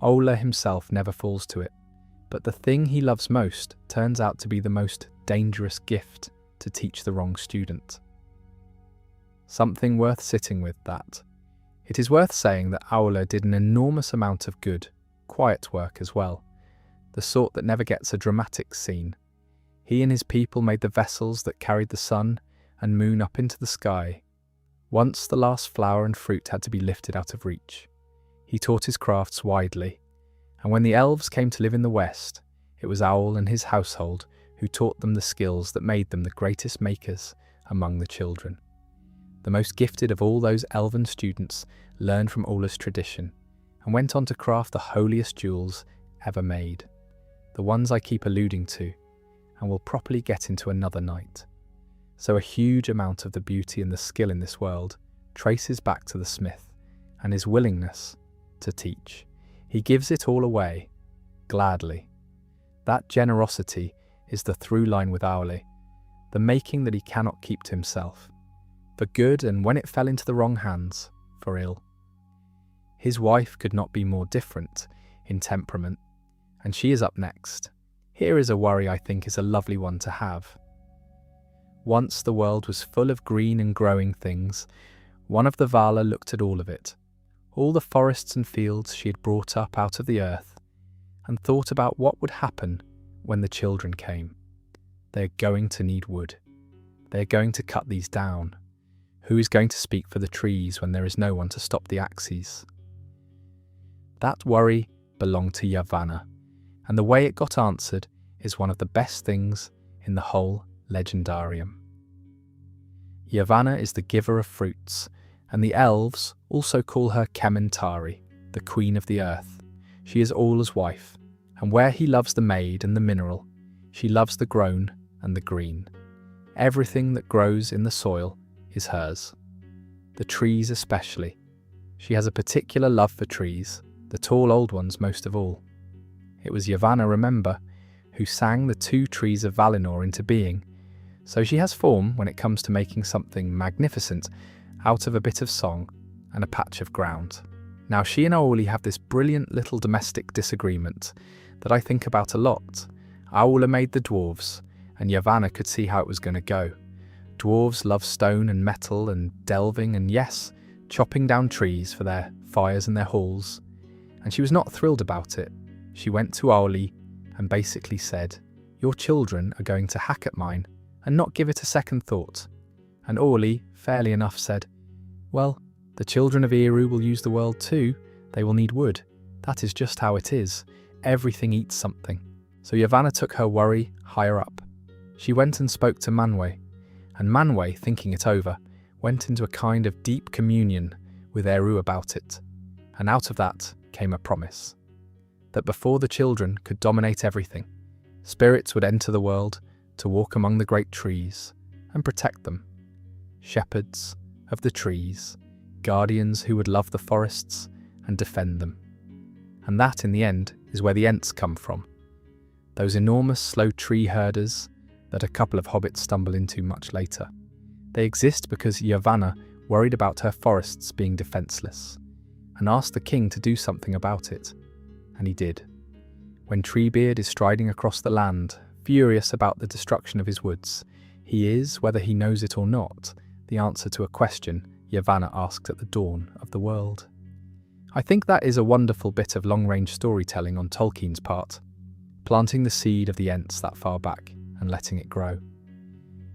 Aula himself never falls to it, but the thing he loves most turns out to be the most dangerous gift to teach the wrong student. Something worth sitting with that. It is worth saying that Aula did an enormous amount of good, quiet work as well, the sort that never gets a dramatic scene. He and his people made the vessels that carried the sun and moon up into the sky. Once the last flower and fruit had to be lifted out of reach. He taught his crafts widely, and when the elves came to live in the west, it was Owl and his household who taught them the skills that made them the greatest makers among the children. The most gifted of all those elven students learned from Aula's tradition and went on to craft the holiest jewels ever made, the ones I keep alluding to, and will properly get into another night. So a huge amount of the beauty and the skill in this world traces back to the smith and his willingness to teach. He gives it all away, gladly. That generosity is the through line with Aule, the making that he cannot keep to himself, for good, and when it fell into the wrong hands, for ill. His wife could not be more different in temperament, and she is up next. Here is a worry I think is a lovely one to have. Once the world was full of green and growing things. One of the Valar looked at all of it, all the forests and fields she had brought up out of the earth, and thought about what would happen when the children came. They are going to need wood. They are going to cut these down. Who is going to speak for the trees when there is no one to stop the axes? That worry belonged to Yavanna, and the way it got answered is one of the best things in the whole Legendarium. Yavanna is the giver of fruits, and the elves also call her Kementari, the queen of the earth. She is Aula's wife, and where he loves the maid and the mineral, she loves the grown and the green. Everything that grows in the soil is hers. The trees especially. She has a particular love for trees, the tall old ones most of all. It was Yavanna, remember, who sang the two trees of Valinor into being, so she has form when it comes to making something magnificent out of a bit of song and a patch of ground. Now she and Auli have this brilliant little domestic disagreement that I think about a lot. Aula made the dwarves, and Yavanna could see how it was going to go. Dwarves love stone and metal and delving and, yes, chopping down trees for their fires and their halls. And she was not thrilled about it. She went to Auli and basically said, "Your children are going to hack at mine and not give it a second thought." And Auli, fairly enough, said, "Well, the children of Eru will use the world too. They will need wood. That is just how it is. Everything eats something." So Yavanna took her worry higher up. She went and spoke to Manwë, and Manwë, thinking it over, went into a kind of deep communion with Eru about it. And out of that came a promise that before the children could dominate everything, spirits would enter the world to walk among the great trees and protect them. Shepherds of the trees, guardians who would love the forests and defend them. And that, in the end, is where the Ents come from. Those enormous slow tree herders that a couple of hobbits stumble into much later. They exist because Yavanna worried about her forests being defenceless and asked the king to do something about it. And he did. When Treebeard is striding across the land, furious about the destruction of his woods, he is, whether he knows it or not, the answer to a question Yavanna asked at the dawn of the world. I think that is a wonderful bit of long-range storytelling on Tolkien's part, planting the seed of the Ents that far back and letting it grow.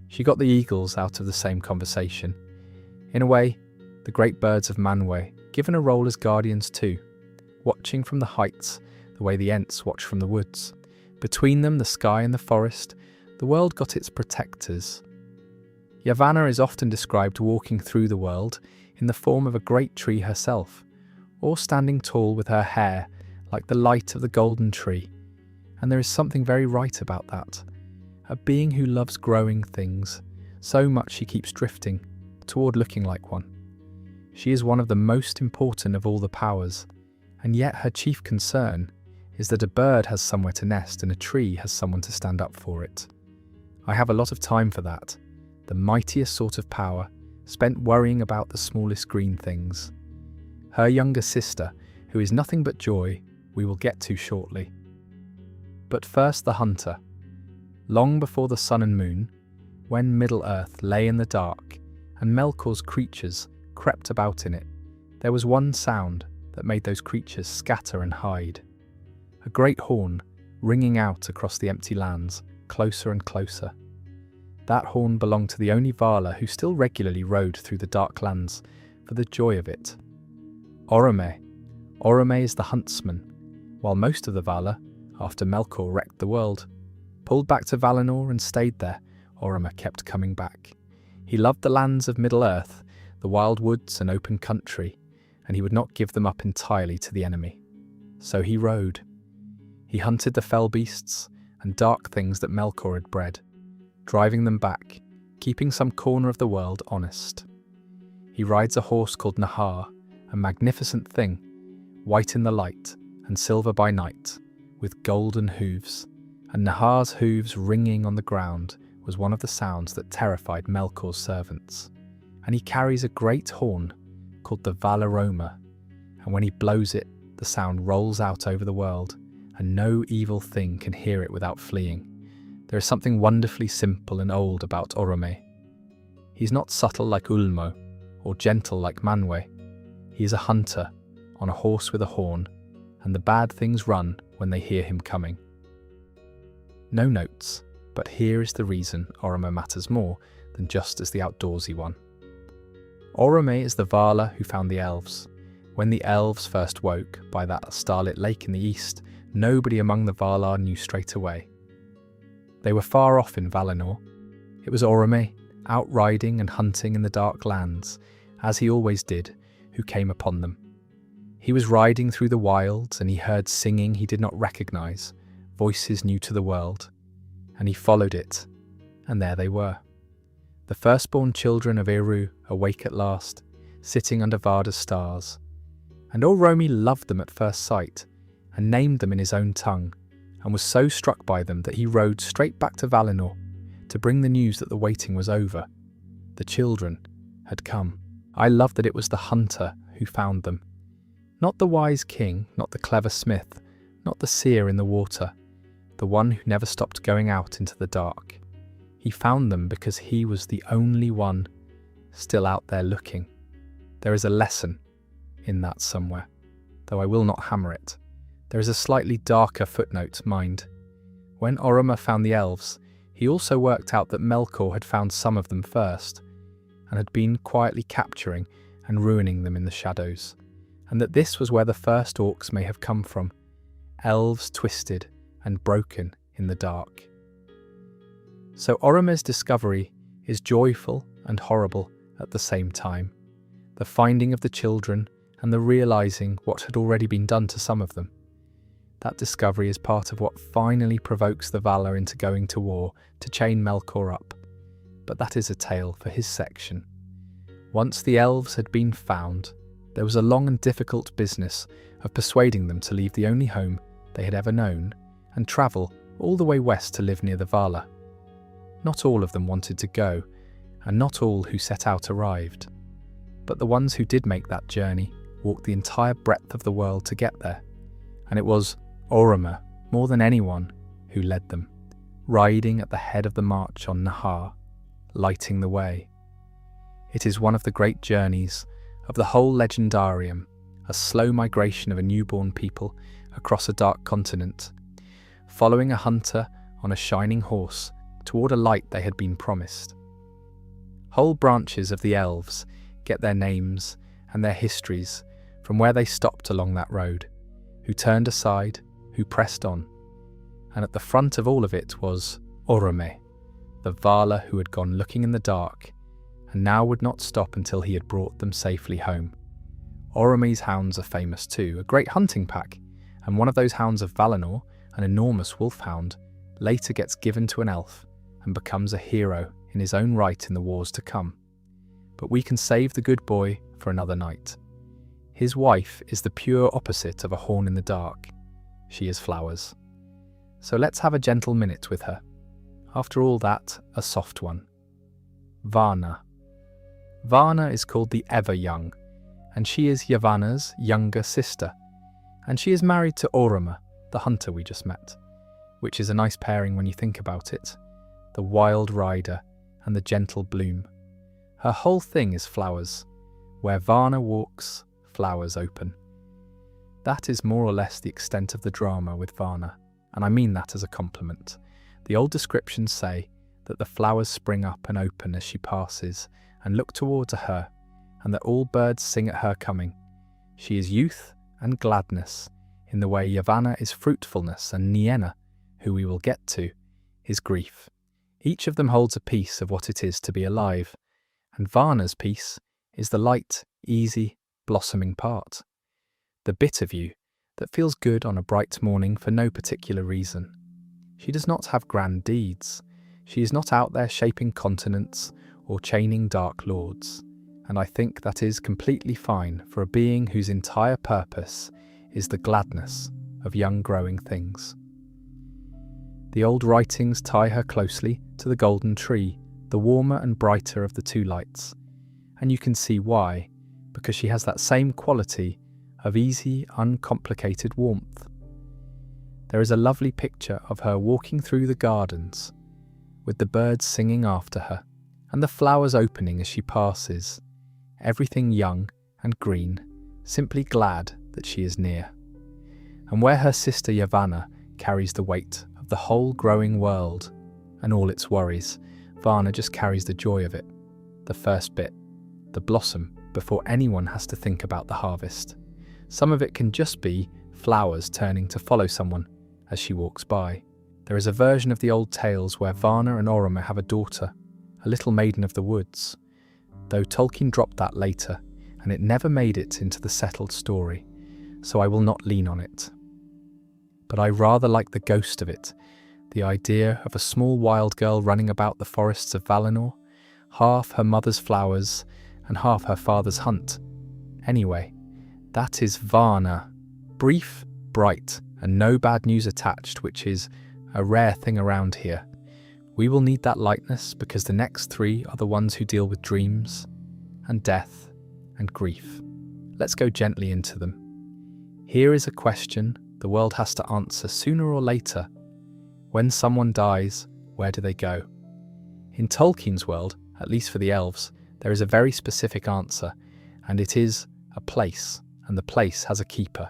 She got the eagles out of the same conversation. In a way, the great birds of Manwë given a role as guardians too, watching from the heights the way the Ents watch from the woods. Between them, the sky and the forest, the world got its protectors. Yavanna is often described walking through the world in the form of a great tree herself, or standing tall with her hair like the light of the golden tree. And there is something very right about that. A being who loves growing things so much she keeps drifting toward looking like one. She is one of the most important of all the powers, and yet her chief concern is that a bird has somewhere to nest and a tree has someone to stand up for it. I have a lot of time for that, the mightiest sort of power, spent worrying about the smallest green things. Her younger sister, who is nothing but joy, we will get to shortly. But first the hunter. Long before the sun and moon, when Middle-earth lay in the dark and Melkor's creatures crept about in it, there was one sound that made those creatures scatter and hide. A great horn ringing out across the empty lands, closer and closer. That horn belonged to the only Valar who still regularly rode through the dark lands for the joy of it. Orome. Orome is the huntsman, while most of the Valar, after Melkor wrecked the world, pulled back to Valinor and stayed there. Orome kept coming back. He loved the lands of Middle-earth, the wild woods and open country, and he would not give them up entirely to the enemy. So he rode. He hunted the fell beasts and dark things that Melkor had bred, driving them back, keeping some corner of the world honest. He rides a horse called Nahar, a magnificent thing, white in the light and silver by night, with golden hooves, and Nahar's hooves ringing on the ground was one of the sounds that terrified Melkor's servants. And he carries a great horn called the Valaroma, and when he blows it, the sound rolls out over the world, and no evil thing can hear it without fleeing. There is something wonderfully simple and old about Orome. He's not subtle like Ulmo, or gentle like Manwë. He is a hunter, on a horse with a horn, and the bad things run when they hear him coming. No notes, but here is the reason Orome matters more than just as the outdoorsy one. Orome is the Valar who found the elves. When the elves first woke by that starlit lake in the east, nobody among the Valar knew straight away. They were far off in Valinor. It was Orome, out riding and hunting in the dark lands, as he always did, who came upon them. He was riding through the wilds, and he heard singing he did not recognize, voices new to the world, and he followed it, and there they were. The firstborn children of Eru awake at last, sitting under Varda's stars. And Orome loved them at first sight, and named them in his own tongue, and was so struck by them that he rode straight back to Valinor to bring the news that the waiting was over. The children had come. I love that it was the hunter who found them. Not the wise king, not the clever smith, not the seer in the water, the one who never stopped going out into the dark. He found them because he was the only one still out there looking. There is a lesson in that somewhere, though I will not hammer it. There is a slightly darker footnote, mind. When Orome found the elves, he also worked out that Melkor had found some of them first, and had been quietly capturing and ruining them in the shadows, and that this was where the first orcs may have come from, elves twisted and broken in the dark. So Orome's discovery is joyful and horrible at the same time, the finding of the children and the realizing what had already been done to some of them. That discovery is part of what finally provokes the Valar into going to war to chain Melkor up, but that is a tale for his section. Once the elves had been found, there was a long and difficult business of persuading them to leave the only home they had ever known and travel all the way west to live near the Valar. Not all of them wanted to go, and not all who set out arrived. But the ones who did make that journey walked the entire breadth of the world to get there, and it was Orome, more than anyone, who led them, riding at the head of the march on Nahar, lighting the way. It is one of the great journeys of the whole legendarium, a slow migration of a newborn people across a dark continent, following a hunter on a shining horse toward a light they had been promised. Whole branches of the elves get their names and their histories from where they stopped along that road, who turned aside, who pressed on. And at the front of all of it was Orome, the Valar who had gone looking in the dark, and now would not stop until he had brought them safely home. Orome's hounds are famous too, a great hunting pack, and one of those hounds of Valinor, an enormous wolfhound, later gets given to an elf and becomes a hero in his own right in the wars to come. But we can save the good boy for another night. His wife is the pure opposite of a horn in the dark. She is flowers. So let's have a gentle minute with her. After all that, a soft one. Varna. Varna is called the Ever-Young, and she is Yavanna's younger sister, and she is married to Orome, the hunter we just met, which is a nice pairing when you think about it, the wild rider and the gentle bloom. Her whole thing is flowers. Where Varna walks, flowers open. That is more or less the extent of the drama with Varna, and I mean that as a compliment. The old descriptions say that the flowers spring up and open as she passes and look towards her, and that all birds sing at her coming. She is youth and gladness, in the way Yavanna is fruitfulness, and Nienna, who we will get to, is grief. Each of them holds a piece of what it is to be alive, and Varna's piece is the light, easy, blossoming part. The bit of you that feels good on a bright morning for no particular reason. She does not have grand deeds. She is not out there shaping continents or chaining dark lords, and I think that is completely fine for a being whose entire purpose is the gladness of young growing things. The old writings tie her closely to the golden tree, the warmer and brighter of the two lights, and you can see why, because she has that same quality of easy, uncomplicated warmth. There is a lovely picture of her walking through the gardens, with the birds singing after her, and the flowers opening as she passes, everything young and green, simply glad that she is near. And where her sister Yavanna carries the weight of the whole growing world and all its worries, Varna just carries the joy of it, the first bit, the blossom, before anyone has to think about the harvest. Some of it can just be flowers turning to follow someone as she walks by. There is a version of the old tales where Varna and Orome have a daughter, a little maiden of the woods, though Tolkien dropped that later, and it never made it into the settled story, so I will not lean on it. But I rather like the ghost of it, the idea of a small wild girl running about the forests of Valinor, half her mother's flowers and half her father's hunt. Anyway, that is Varna. Brief, bright, and no bad news attached, which is a rare thing around here. We will need that lightness because the next three are the ones who deal with dreams and death and grief. Let's go gently into them. Here is a question the world has to answer sooner or later. When someone dies, where do they go? In Tolkien's world, at least for the elves, there is a very specific answer, and it is a place, and the place has a keeper.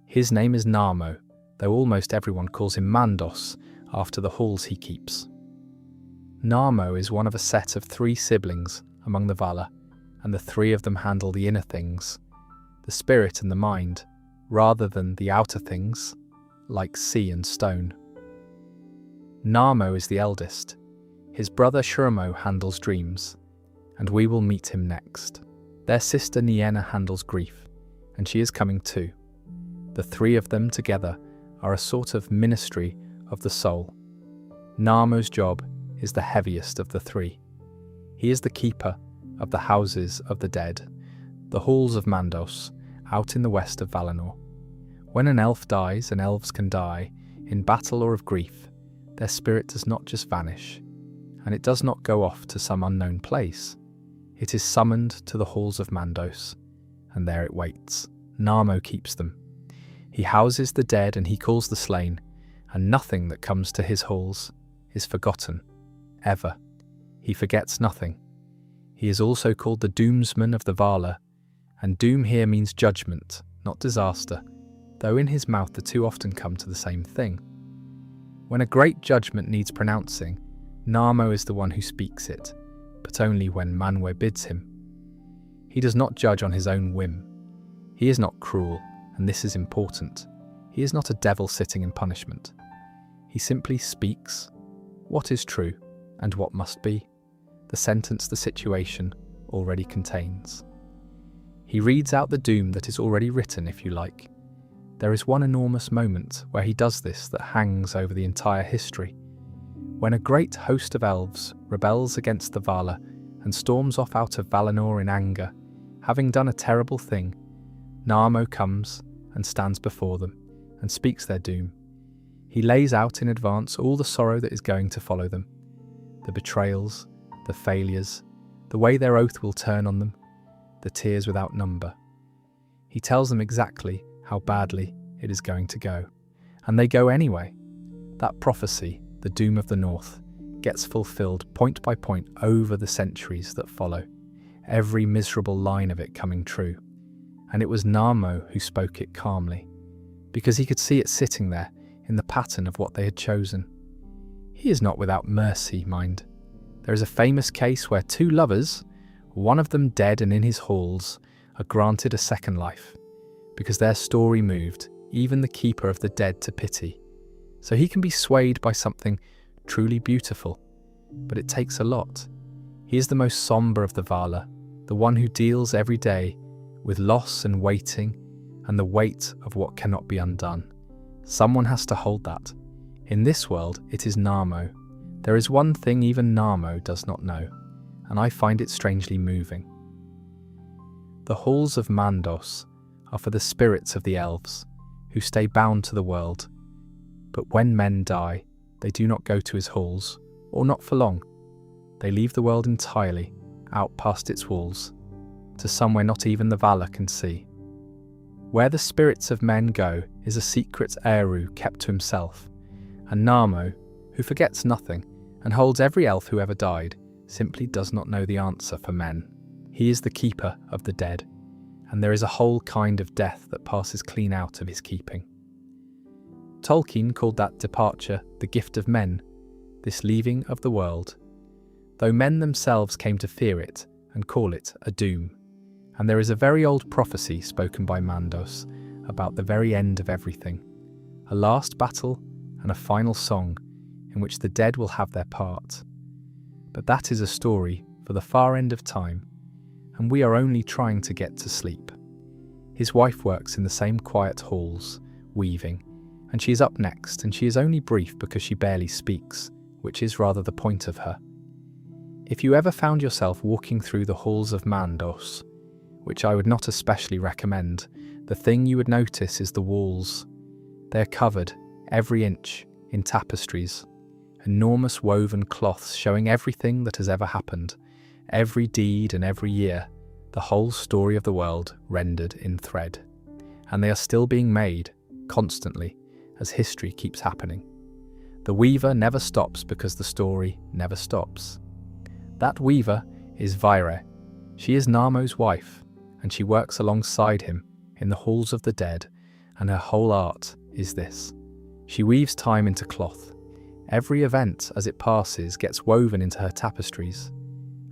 His name is Narmo, though almost everyone calls him Mandos, after the halls he keeps. Narmo is one of a set of 3 siblings among the Valar, and the 3 of them handle the inner things, the spirit and the mind, rather than the outer things, like sea and stone. Narmo is the eldest. His brother Shurmo handles dreams, and we will meet him next. Their sister Nienna handles grief, and she is coming too. The 3 of them together are a sort of ministry of the soul. Narmo's job is the heaviest of the 3. He is the keeper of the houses of the dead, the halls of Mandos, out in the west of Valinor. When an elf dies, and elves can die, in battle or of grief, their spirit does not just vanish, and it does not go off to some unknown place. It is summoned to the halls of Mandos, and there it waits. Narmo keeps them. He houses the dead and he calls the slain, and nothing that comes to his halls is forgotten, ever. He forgets nothing. He is also called the Doomsman of the Valar, and doom here means judgment, not disaster, though in his mouth the two often come to the same thing. When a great judgment needs pronouncing, Narmo is the one who speaks it, but only when Manwë bids him. He does not judge on his own whim. He is not cruel, and this is important. He is not a devil sitting in punishment. He simply speaks what is true and what must be, the sentence the situation already contains. He reads out the doom that is already written, if you like. There is one enormous moment where he does this that hangs over the entire history. When a great host of elves rebels against the Valar and storms off out of Valinor in anger, having done a terrible thing, Narmo comes and stands before them and speaks their doom. He lays out in advance all the sorrow that is going to follow them, the betrayals, the failures, the way their oath will turn on them, the tears without number. He tells them exactly how badly it is going to go, and they go anyway. That prophecy, the doom of the North, gets fulfilled point by point over the centuries that follow, every miserable line of it coming true. And it was Narmo who spoke it calmly, because he could see it sitting there in the pattern of what they had chosen. He is not without mercy, mind. There is a famous case where two lovers, one of them dead and in his halls, are granted a second life, because their story moved even the keeper of the dead to pity. So he can be swayed by something truly beautiful, but it takes a lot. He is the most somber of the Valar, the one who deals every day with loss and waiting and the weight of what cannot be undone. Someone has to hold that. In this world, it is Narmo. There is one thing even Narmo does not know, and I find it strangely moving. The halls of Mandos are for the spirits of the elves, who stay bound to the world. But when men die, they do not go to his halls, or not for long. They leave the world entirely, out past its walls, to somewhere not even the Valar can see. Where the spirits of men go is a secret Eru kept to himself, and Narmo, who forgets nothing and holds every elf who ever died, simply does not know the answer for men. He is the keeper of the dead, and there is a whole kind of death that passes clean out of his keeping. Tolkien called that departure the gift of men, this leaving of the world, though men themselves came to fear it and call it a doom. And there is a very old prophecy spoken by Mandos about the very end of everything, a last battle and a final song in which the dead will have their part. But that is a story for the far end of time, and we are only trying to get to sleep. His wife works in the same quiet halls, weaving, and she is up next, and she is only brief because she barely speaks, which is rather the point of her. If you ever found yourself walking through the halls of Mandos, which I would not especially recommend, the thing you would notice is the walls. They are covered, every inch, in tapestries, enormous woven cloths showing everything that has ever happened, every deed and every year, the whole story of the world rendered in thread. And they are still being made, constantly, as history keeps happening. The weaver never stops because the story never stops. That weaver is Vaire. She is Narmo's wife, and she works alongside him in the halls of the dead, and her whole art is this. She weaves time into cloth. Every event as it passes gets woven into her tapestries,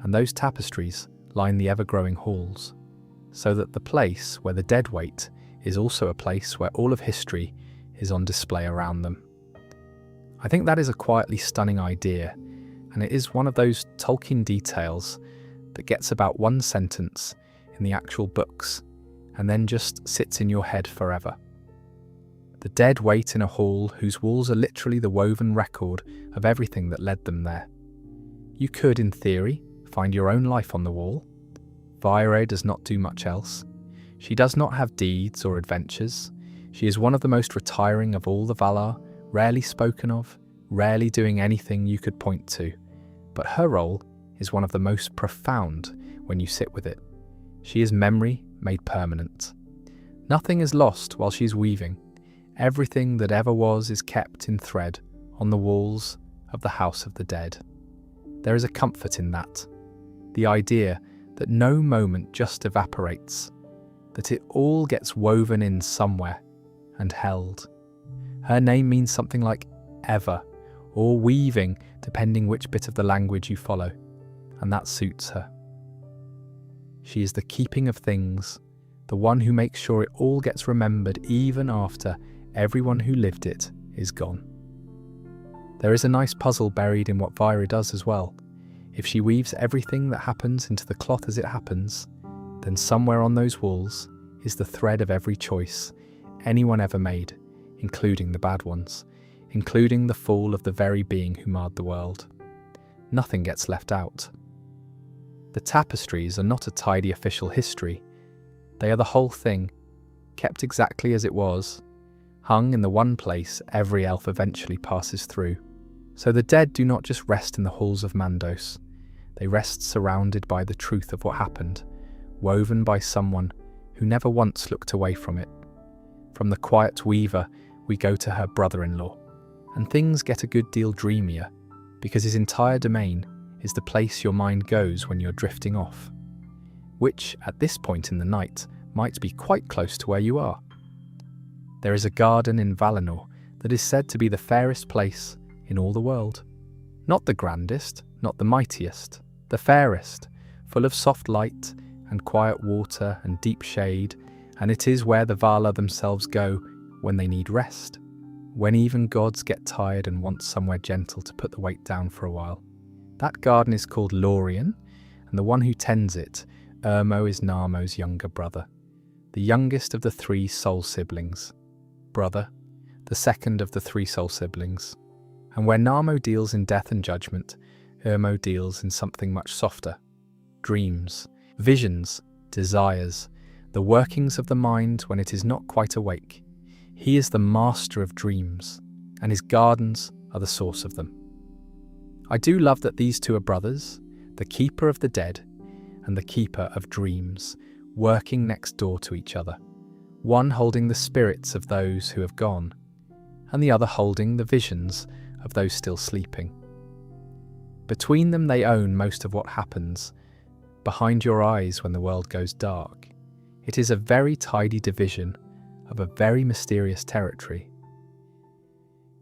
and those tapestries line the ever-growing halls, so that the place where the dead wait is also a place where all of history is on display around them. I think that is a quietly stunning idea, and it is one of those Tolkien details that gets about one sentence in the actual books and then just sits in your head forever. The dead wait in a hall whose walls are literally the woven record of everything that led them there. You could, in theory, find your own life on the wall. Vaire does not do much else. She does not have deeds or adventures. She is one of the most retiring of all the Valar, rarely spoken of, rarely doing anything you could point to. But her role is one of the most profound when you sit with it. She is memory made permanent. Nothing is lost while she is weaving. Everything that ever was is kept in thread on the walls of the House of the Dead. There is a comfort in that. The idea that no moment just evaporates, that it all gets woven in somewhere and held. Her name means something like ever, or weaving, depending which bit of the language you follow, and that suits her. She is the keeping of things, the one who makes sure it all gets remembered even after everyone who lived it is gone. There is a nice puzzle buried in what Vaira does as well. If she weaves everything that happens into the cloth as it happens, then somewhere on those walls is the thread of every choice anyone ever made, including the bad ones, including the fall of the very being who marred the world. Nothing gets left out. The tapestries are not a tidy official history. They are the whole thing, kept exactly as it was, hung in the one place every elf eventually passes through. So the dead do not just rest in the halls of Mandos. They rest surrounded by the truth of what happened, woven by someone who never once looked away from it. From the quiet weaver, we go to her brother-in-law, and things get a good deal dreamier, because his entire domain is the place your mind goes when you're drifting off, which, at this point in the night, might be quite close to where you are. There is a garden in Valinor that is said to be the fairest place in all the world. Not the grandest, not the mightiest, the fairest, full of soft light and quiet water and deep shade, and it is where the Valar themselves go when they need rest, when even gods get tired and want somewhere gentle to put the weight down for a while. That garden is called Lorien, and the one who tends it, Urmo, is Narmo's younger brother, the youngest of the 3 soul siblings. Brother, the second of the 3 soul siblings. And where Narmo deals in death and judgment, Urmo deals in something much softer. Dreams, visions, desires, the workings of the mind when it is not quite awake. He is the master of dreams, and his gardens are the source of them. I do love that these 2 are brothers, the keeper of the dead and the keeper of dreams, working next door to each other, one holding the spirits of those who have gone, and the other holding the visions of those still sleeping. Between them they own most of what happens behind your eyes when the world goes dark. It is a very tidy division of a very mysterious territory.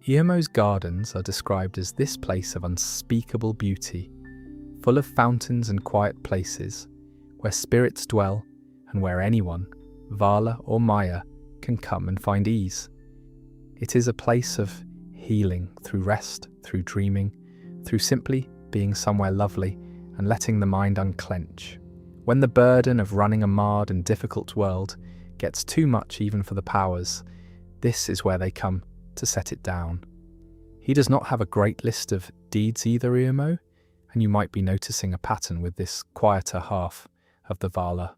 Irmo's gardens are described as this place of unspeakable beauty, full of fountains and quiet places, where spirits dwell and where anyone, Vala or Maya, can come and find ease. It is a place of healing through rest, through dreaming, through simply being somewhere lovely and letting the mind unclench. When the burden of running a marred and difficult world gets too much even for the powers, this is where they come to set it down. He does not have a great list of deeds either, Irmo, and you might be noticing a pattern with this quieter half of the Valar.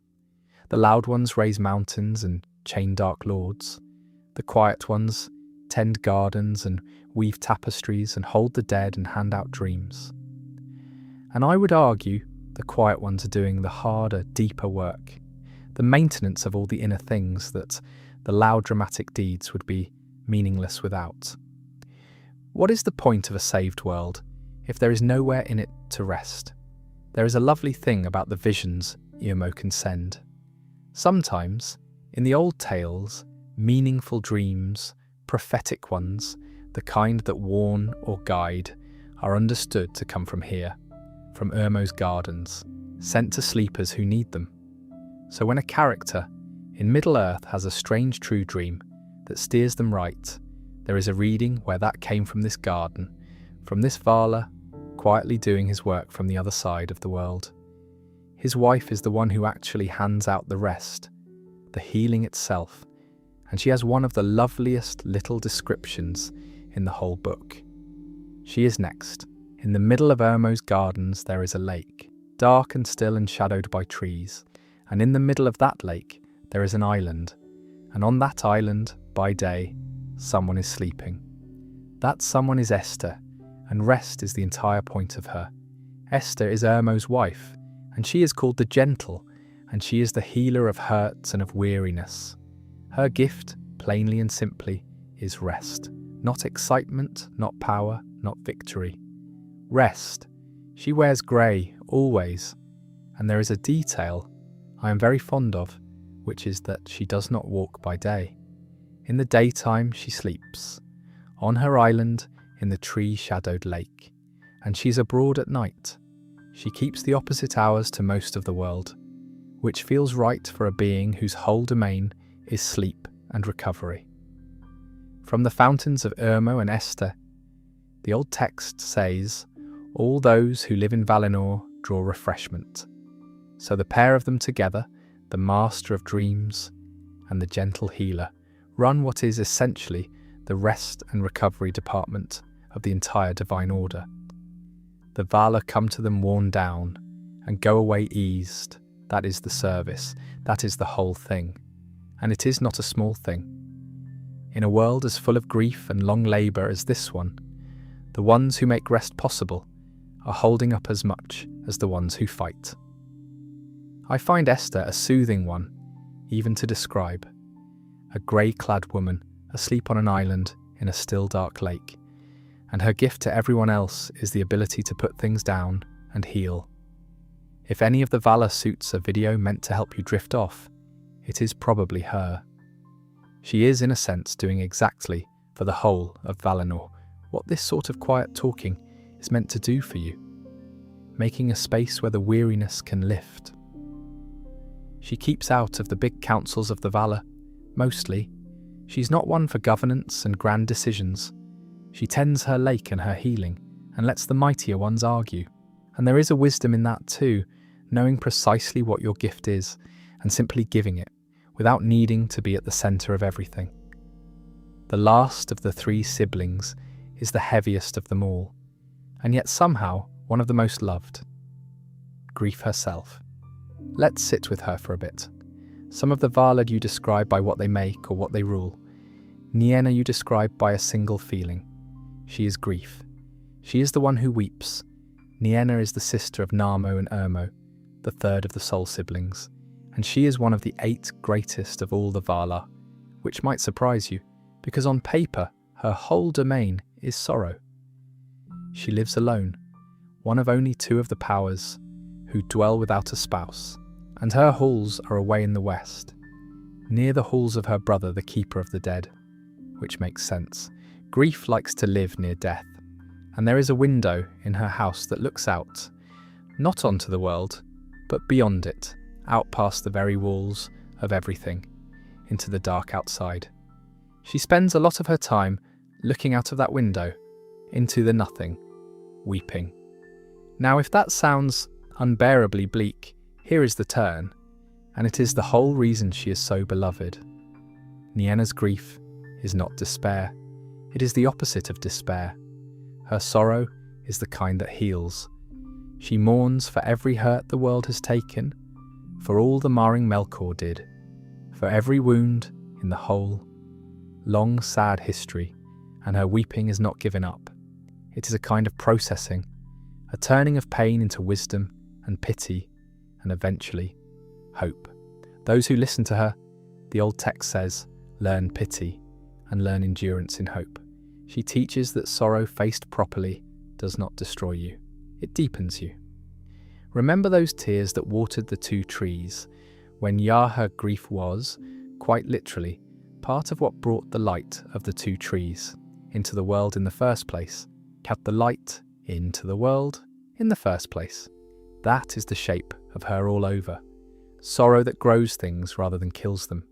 The loud ones raise mountains and chain dark lords. The quiet ones tend gardens and weave tapestries and hold the dead and hand out dreams. And I would argue the quiet ones are doing the harder, deeper work, the maintenance of all the inner things that the loud dramatic deeds would be meaningless without. What is the point of a saved world if there is nowhere in it to rest? There is a lovely thing about the visions Irmo can send. Sometimes, in the old tales, meaningful dreams, prophetic ones, the kind that warn or guide, are understood to come from here, from Irmo's gardens, sent to sleepers who need them. So when a character in Middle-earth has a strange true dream that steers them right, there is a reading where that came from this garden, from this Valar, quietly doing his work from the other side of the world. His wife is the one who actually hands out the rest, the healing itself, and she has one of the loveliest little descriptions in the whole book. She is next. In the middle of Irmo's gardens there is a lake, dark and still and shadowed by trees, and in the middle of that lake there is an island, and on that island, by day, someone is sleeping. That someone is Esther, and rest is the entire point of her. Esther is Irmo's wife, and she is called the Gentle, and she is the healer of hurts and of weariness. Her gift, plainly and simply, is rest. Not excitement, not power, not victory. Rest. She wears grey, always, And there is a detail I am very fond of, which is that she does not walk by day. In the daytime she sleeps, on her island in the tree-shadowed lake, and she's abroad at night. She keeps the opposite hours to most of the world, which feels right for a being whose whole domain is sleep and recovery. From the fountains of Irmo and Esther, the old text says, "All those who live in Valinor draw refreshment." So the pair of them together, the master of dreams and the gentle healer, run what is essentially the rest and recovery department of the entire divine order. The Valar come to them worn down and go away eased. That is the service, that is the whole thing. And it is not a small thing. In a world as full of grief and long labour as this one, the ones who make rest possible are holding up as much as the ones who fight. I find Esther a soothing one, even to describe. A grey-clad woman asleep on an island in a still dark lake, and her gift to everyone else is the ability to put things down and heal. If any of the Valar suits a video meant to help you drift off, it is probably her. She is, in a sense, doing exactly for the whole of Valinor what this sort of quiet talking is meant to do for you, making a space where the weariness can lift. She keeps out of the big councils of the Valar, mostly. She's not one for governance and grand decisions. She tends her lake and her healing, and lets the mightier ones argue. And there is a wisdom in that too, knowing precisely what your gift is, and simply giving it, without needing to be at the centre of everything. The last of the three siblings is the heaviest of them all, and yet somehow one of the most loved. Grief herself. Let's sit with her for a bit. Some of the Valar you describe by what they make or what they rule. Nienna you describe by a single feeling. She is grief. She is the one who weeps. Nienna is the sister of Narmo and Irmo, the third of the soul siblings, and she is one of the 8 greatest of all the Valar, which might surprise you, because on paper her whole domain is sorrow. She lives alone, one of only 2 of the powers who dwell without a spouse, and her halls are away in the west, near the halls of her brother the Keeper of the Dead, which makes sense. Grief likes to live near death, and there is a window in her house that looks out, not onto the world, but beyond it, out past the very walls of everything, into the dark outside. She spends a lot of her time looking out of that window, into the nothing, weeping. Now if that sounds unbearably bleak, here is the turn, and it is the whole reason she is so beloved. Nienna's grief is not despair, it is the opposite of despair. Her sorrow is the kind that heals. She mourns for every hurt the world has taken, for all the marring Melkor did, for every wound in the whole, long sad history, and her weeping is not given up. It is a kind of processing, a turning of pain into wisdom and pity, and eventually, hope. Those who listen to her, the old text says, learn pity and learn endurance in hope. She teaches that sorrow faced properly does not destroy you, it deepens you. Remember those tears that watered the 2 trees, when her grief was, quite literally, part of what brought the light of the 2 trees into the world in the first place, kept the light into the world in the first place. That is the shape of her all over. Sorrow that grows things rather than kills them.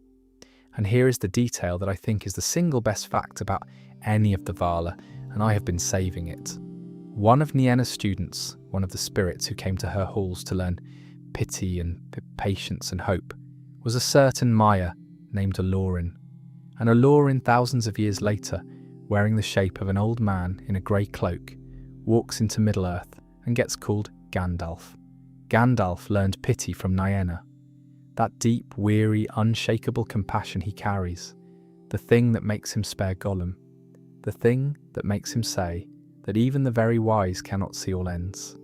And here is the detail that I think is the single best fact about any of the Valar, and I have been saving it. One of Nienna's students, one of the spirits who came to her halls to learn pity and patience and hope, was a certain Maya named Alorin. And Alorin, thousands of years later, wearing the shape of an old man in a grey cloak, walks into Middle-earth and gets called Gandalf. Gandalf learned pity from Nienna. That deep, weary, unshakable compassion he carries, the thing that makes him spare Gollum, the thing that makes him say that even the very wise cannot see all ends,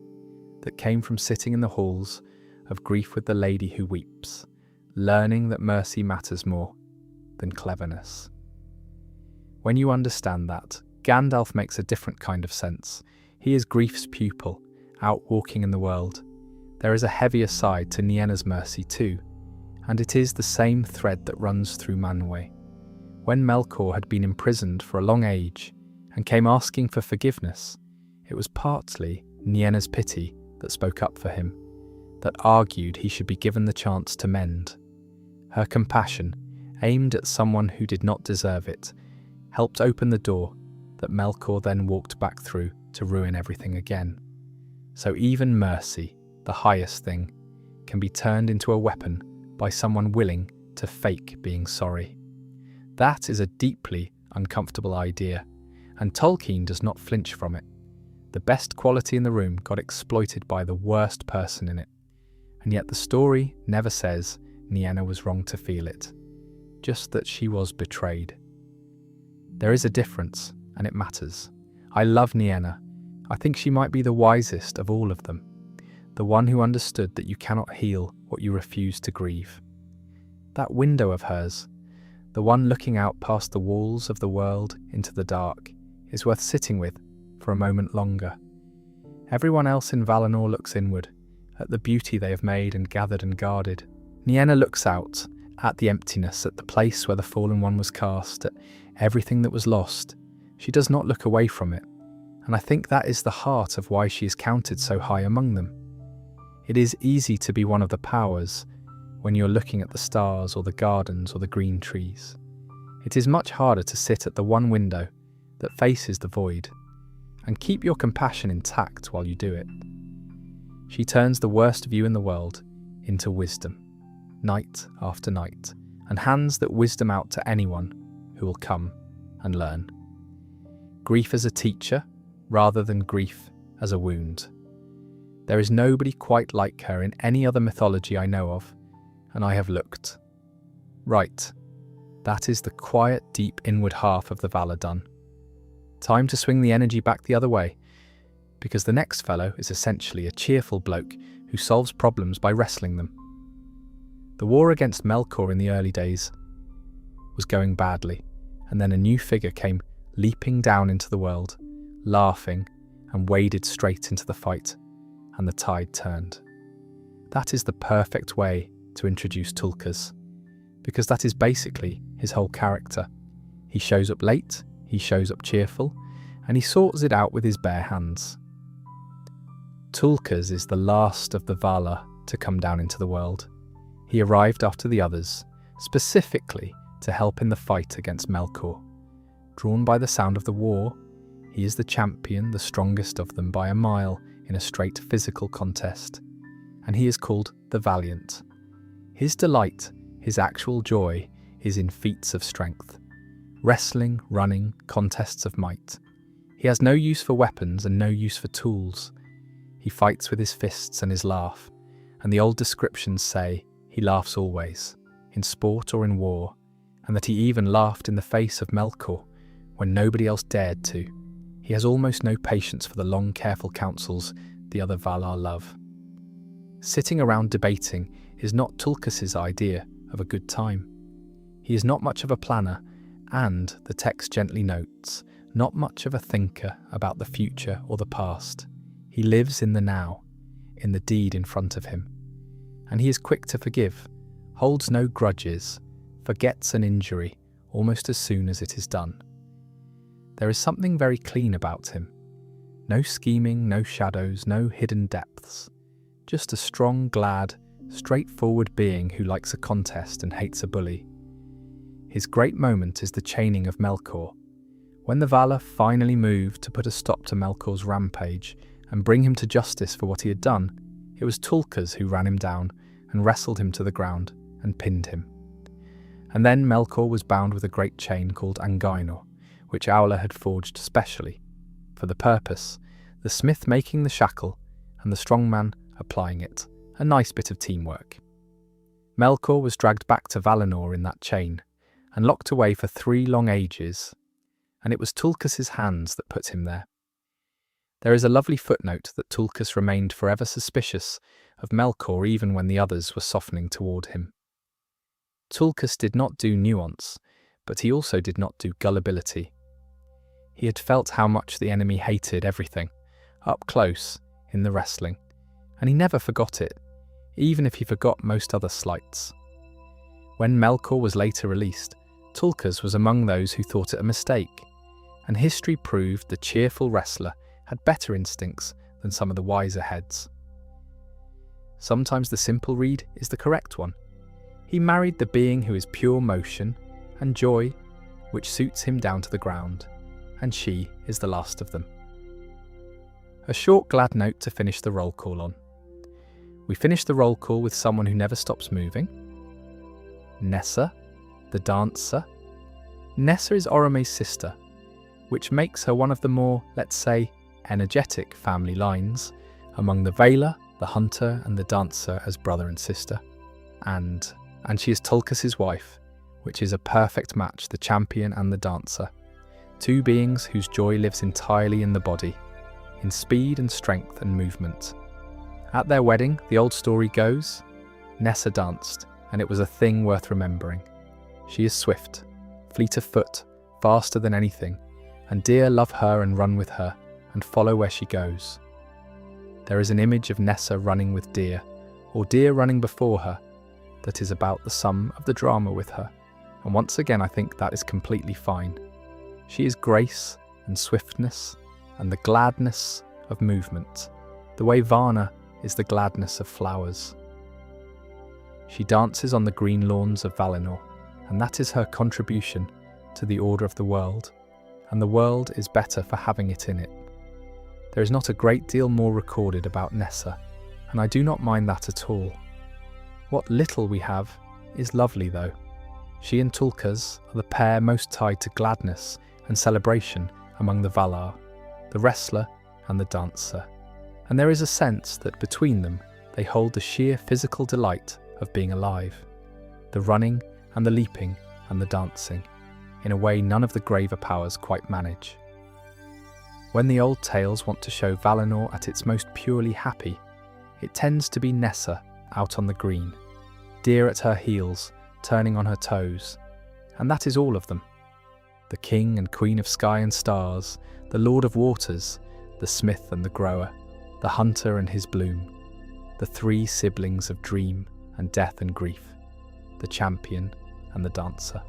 that came from sitting in the halls of grief with the lady who weeps, learning that mercy matters more than cleverness. When you understand that, Gandalf makes a different kind of sense. He is grief's pupil, out walking in the world. there is a heavier side to Nienna's mercy too, and it is the same thread that runs through Manwë. When Melkor had been imprisoned for a long age and came asking for forgiveness, it was partly Nienna's pity that spoke up for him, that argued he should be given the chance to mend. Her compassion, aimed at someone who did not deserve it, helped open the door that Melkor then walked back through to ruin everything again. So even mercy, the highest thing, can be turned into a weapon by someone willing to fake being sorry. That is a deeply uncomfortable idea, and Tolkien does not flinch from it. The best quality in the room got exploited by the worst person in it, and yet the story never says Nienna was wrong to feel it, just that she was betrayed. There is a difference, and it matters. I love Nienna. I think she might be the wisest of all of them, the one who understood that you cannot heal what you refuse to grieve. That window of hers, the one looking out past the walls of the world into the dark, is worth sitting with for a moment longer. Everyone else in Valinor looks inward, at the beauty they have made and gathered and guarded. Nienna looks out, at the emptiness, at the place where the fallen one was cast, at everything that was lost. She does not look away from it, and I think that is the heart of why she is counted so high among them. It is easy to be one of the powers when you're looking at the stars or the gardens or the green trees. It is much harder to sit at the one window that faces the void and keep your compassion intact while you do it. She turns the worst view in the world into wisdom, night after night, and hands that wisdom out to anyone who will come and learn. Grief as a teacher, rather than grief as a wound. There is nobody quite like her in any other mythology I know of, and I have looked. Right, that is the quiet, deep inward half of the Valar done. Time to swing the energy back the other way, because the next fellow is essentially a cheerful bloke who solves problems by wrestling them. The war against Melkor in the early days was going badly, and then a new figure came leaping down into the world, laughing, and waded straight into the fight, and the tide turned. That is the perfect way to introduce Tulkas, because that is basically his whole character. He shows up late, he shows up cheerful, and he sorts it out with his bare hands. Tulkas is the last of the Valar to come down into the world. He arrived after the others, specifically to help in the fight against Melkor. Drawn by the sound of the war, he is the champion, the strongest of them by a mile in a straight physical contest, and he is called the Valiant. His delight, his actual joy, is in feats of strength. Wrestling, running, contests of might. He has no use for weapons and no use for tools. He fights with his fists and his laugh, and the old descriptions say he laughs always, in sport or in war, and that he even laughed in the face of Melkor when nobody else dared to. He has almost no patience for the long, careful counsels the other Valar love. Sitting around debating is not Tulkas's idea of a good time. He is not much of a planner, and, the text gently notes, not much of a thinker about the future or the past. He lives in the now, in the deed in front of him. And he is quick to forgive, holds no grudges, forgets an injury almost as soon as it is done. There is something very clean about him. No scheming, no shadows, no hidden depths. Just a strong, glad, straightforward being who likes a contest and hates a bully. His great moment is the chaining of Melkor. When the Valar finally moved to put a stop to Melkor's rampage and bring him to justice for what he had done, it was Tulkas who ran him down and wrestled him to the ground and pinned him. And then Melkor was bound with a great chain called Angainor, which Aula had forged specially for the purpose, the smith making the shackle and the strong man applying it. A nice bit of teamwork. Melkor was dragged back to Valinor in that chain and locked away for 3 long ages, and it was Tulkas's hands that put him there. There is a lovely footnote that Tulkas remained forever suspicious of Melkor even when the others were softening toward him. Tulkas did not do nuance, but he also did not do gullibility. He had felt how much the enemy hated everything, up close, in the wrestling, and he never forgot it, even if he forgot most other slights. When Melkor was later released, Tulkas was among those who thought it a mistake, and history proved the cheerful wrestler had better instincts than some of the wiser heads. Sometimes the simple read is the correct one. He married the being who is pure motion and joy, which suits him down to the ground, and she is the last of them. A short glad note to finish the roll call on. We finish the roll call with someone who never stops moving. Nessa, the dancer. Nessa is Orome's sister, which makes her one of the more, let's say, energetic family lines among the Valar, the hunter, and the dancer as brother and sister. And she is Tulkas' wife, which is a perfect match, the champion and the dancer. Two beings whose joy lives entirely in the body, in speed and strength and movement. At their wedding, the old story goes, Nessa danced, and it was a thing worth remembering. She is swift, fleet of foot, faster than anything, and deer love her and run with her, and follow where she goes. There is an image of Nessa running with deer, or deer running before her, that is about the sum of the drama with her, and once again I think that is completely fine. She is grace and swiftness, and the gladness of movement, the way Varna is the gladness of flowers. She dances on the green lawns of Valinor, and that is her contribution to the order of the world, and the world is better for having it in it. There is not a great deal more recorded about Nessa, and I do not mind that at all. What little we have is lovely though. She and Tulkas are the pair most tied to gladness and celebration among the Valar, the wrestler and the dancer, and there is a sense that between them they hold the sheer physical delight of being alive, the running and the leaping and the dancing, in a way none of the graver powers quite manage. When the old tales want to show Valinor at its most purely happy, it tends to be Nessa out on the green, deer at her heels, turning on her toes, and that is all of them. The king and queen of sky and stars, the lord of waters, the smith and the grower, the hunter and his bloom, the three siblings of dream and death and grief, the champion and the dancer.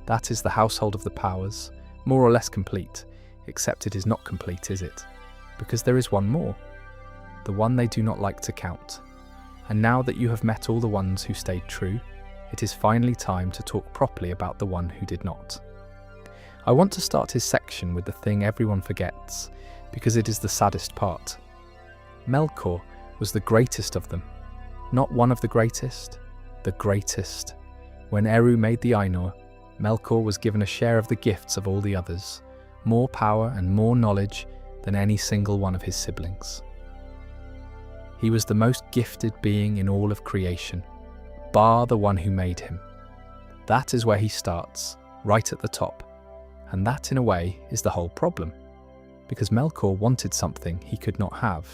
That is the household of the powers, more or less complete, except it is not complete, is it? Because there is one more, the one they do not like to count. And now that you have met all the ones who stayed true, it is finally time to talk properly about the one who did not. I want to start his section with the thing everyone forgets, because it is the saddest part. Melkor was the greatest of them. Not one of the greatest, the greatest. When Eru made the Ainur, Melkor was given a share of the gifts of all the others, more power and more knowledge than any single one of his siblings. He was the most gifted being in all of creation, bar the one who made him. That is where he starts, right at the top, and that in a way is the whole problem, because Melkor wanted something he could not have.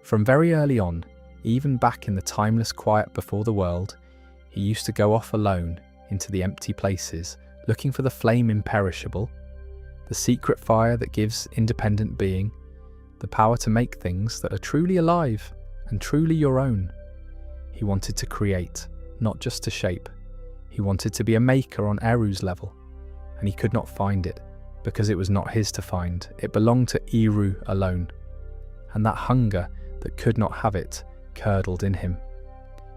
From very early on, even back in the timeless quiet before the world, he used to go off alone into the empty places, looking for the flame imperishable, the secret fire that gives independent being, the power to make things that are truly alive and truly your own. He wanted to create, not just to shape. He wanted to be a maker on Eru's level, and he could not find it, because it was not his to find. It belonged to Eru alone. And that hunger that could not have it curdled in him.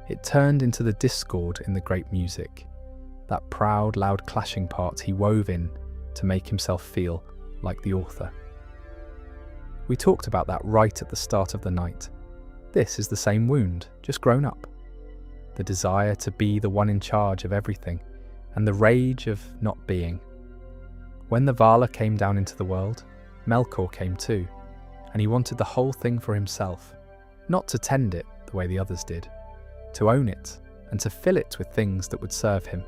It turned into the discord in the great music, that proud, loud clashing part he wove in to make himself feel like the author. We talked about that right at the start of the night. This is the same wound, just grown up. The desire to be the one in charge of everything, and the rage of not being. When the Valar came down into the world, Melkor came too, and he wanted the whole thing for himself, not to tend it the way the others did, to own it, and to fill it with things that would serve him.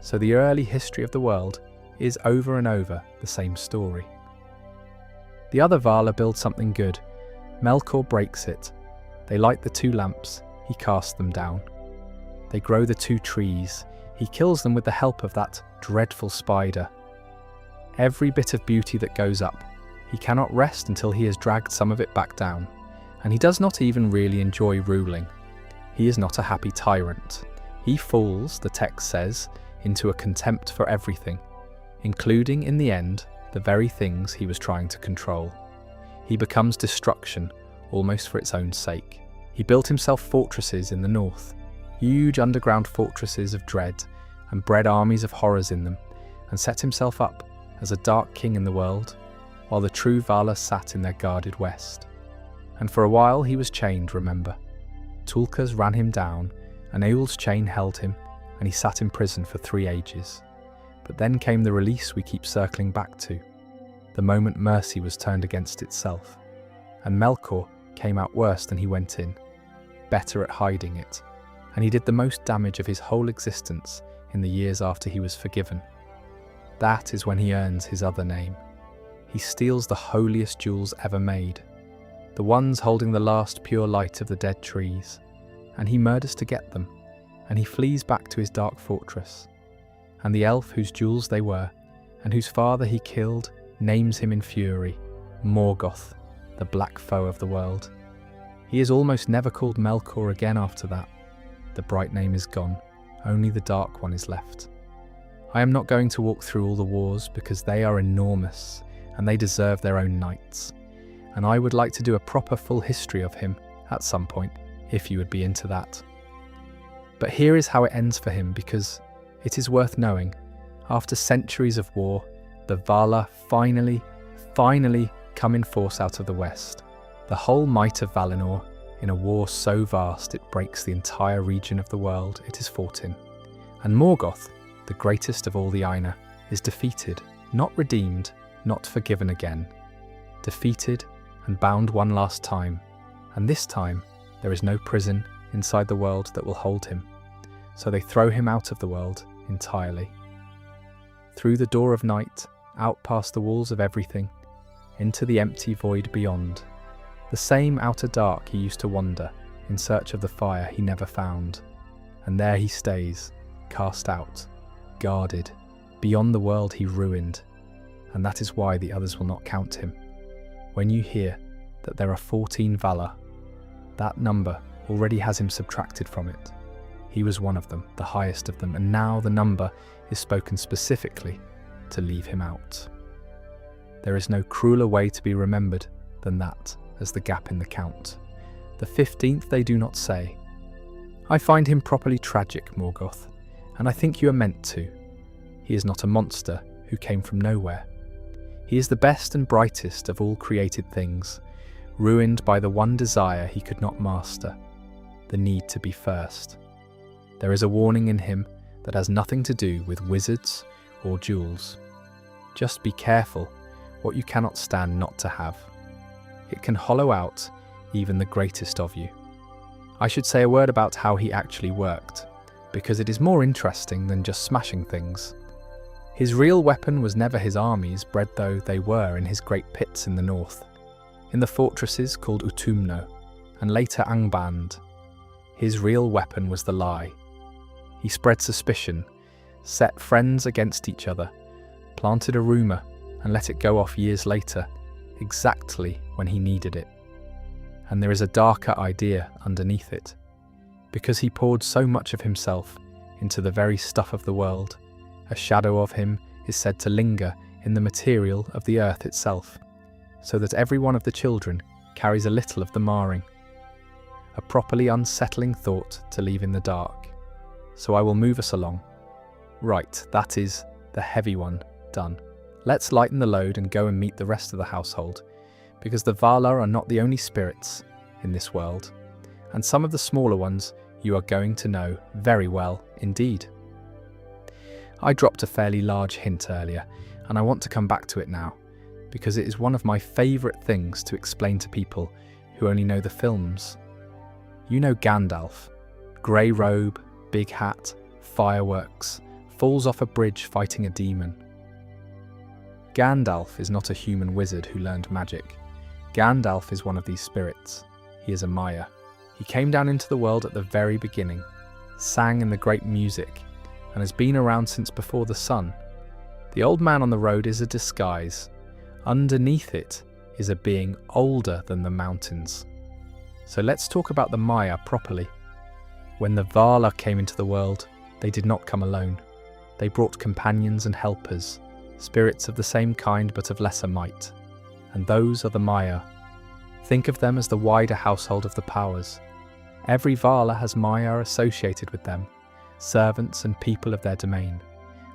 So the early history of the world is over and over the same story. The other Valar build something good. Melkor breaks it. They light the two lamps. He casts them down. They grow the two trees. He kills them with the help of that dreadful spider. Every bit of beauty that goes up, he cannot rest until he has dragged some of it back down. And he does not even really enjoy ruling. He is not a happy tyrant. He falls, the text says, into a contempt for everything, including, in the end, the very things he was trying to control. He becomes destruction, almost for its own sake. He built himself fortresses in the north, huge underground fortresses of dread, and bred armies of horrors in them, and set himself up as a dark king in the world, while the true Valar sat in their guarded west. And for a while he was chained, remember. Tulkas ran him down, and Eowl's chain held him, and he sat in prison for 3 ages. But then came the release we keep circling back to, the moment mercy was turned against itself. And Melkor came out worse than he went in, better at hiding it, and he did the most damage of his whole existence in the years after he was forgiven. That is when he earns his other name. He steals the holiest jewels ever made, the ones holding the last pure light of the dead trees, and he murders to get them, and he flees back to his dark fortress. And the elf whose jewels they were, and whose father he killed, names him in fury, Morgoth, the black foe of the world. He is almost never called Melkor again after that. The bright name is gone, only the dark one is left. I am not going to walk through all the wars because they are enormous, and they deserve their own nights. And I would like to do a proper full history of him at some point, if you would be into that. But here is how it ends for him, because it is worth knowing. After centuries of war, the Valar finally come in force out of the west. The whole might of Valinor, in a war so vast it breaks the entire region of the world it is fought in. And Morgoth, the greatest of all the Aina, is defeated, not redeemed, not forgiven again. Defeated and bound one last time, and this time there is no prison inside the world that will hold him. So they throw him out of the world entirely. Through the door of night, out past the walls of everything, into the empty void beyond. The same outer dark he used to wander, in search of the fire he never found. And there he stays, cast out, guarded, beyond the world he ruined. And that is why the others will not count him. When you hear that there are 14 Valar, that number already has him subtracted from it. He was one of them, the highest of them, and now the number is spoken specifically to leave him out. There is no crueler way to be remembered than that as the gap in the count. The 15th they do not say. I find him properly tragic, Morgoth, and I think you are meant to. He is not a monster who came from nowhere. He is the best and brightest of all created things, ruined by the one desire he could not master, the need to be first. There is a warning in him that has nothing to do with wizards or jewels. Just be careful what you cannot stand not to have. It can hollow out even the greatest of you. I should say a word about how he actually worked, because it is more interesting than just smashing things. His real weapon was never his armies, bred though they were in his great pits in the north, in the fortresses called Utumno, and later Angband. His real weapon was the lie. He spread suspicion, set friends against each other, planted a rumour, and let it go off years later, exactly when he needed it. And there is a darker idea underneath it, because he poured so much of himself into the very stuff of the world. A shadow of him is said to linger in the material of the earth itself, so that every one of the children carries a little of the marring. A properly unsettling thought to leave in the dark. So I will move us along. Right, that is the heavy one done. Let's lighten the load and go and meet the rest of the household, because the Valar are not the only spirits in this world, and some of the smaller ones you are going to know very well indeed. I dropped a fairly large hint earlier, and I want to come back to it now, because it is one of my favourite things to explain to people who only know the films. You know Gandalf, grey robe, big hat, fireworks, falls off a bridge fighting a demon. Gandalf is not a human wizard who learned magic. Gandalf is one of these spirits. He is a Maya. He came down into the world at the very beginning, sang in the great music, and has been around since before the sun. The old man on the road is a disguise. Underneath it is a being older than the mountains. So let's talk about the Maya properly. When the Valar came into the world, they did not come alone. They brought companions and helpers, spirits of the same kind but of lesser might. And those are the Maya. Think of them as the wider household of the powers. Every Valar has Maya associated with them, servants and people of their domain.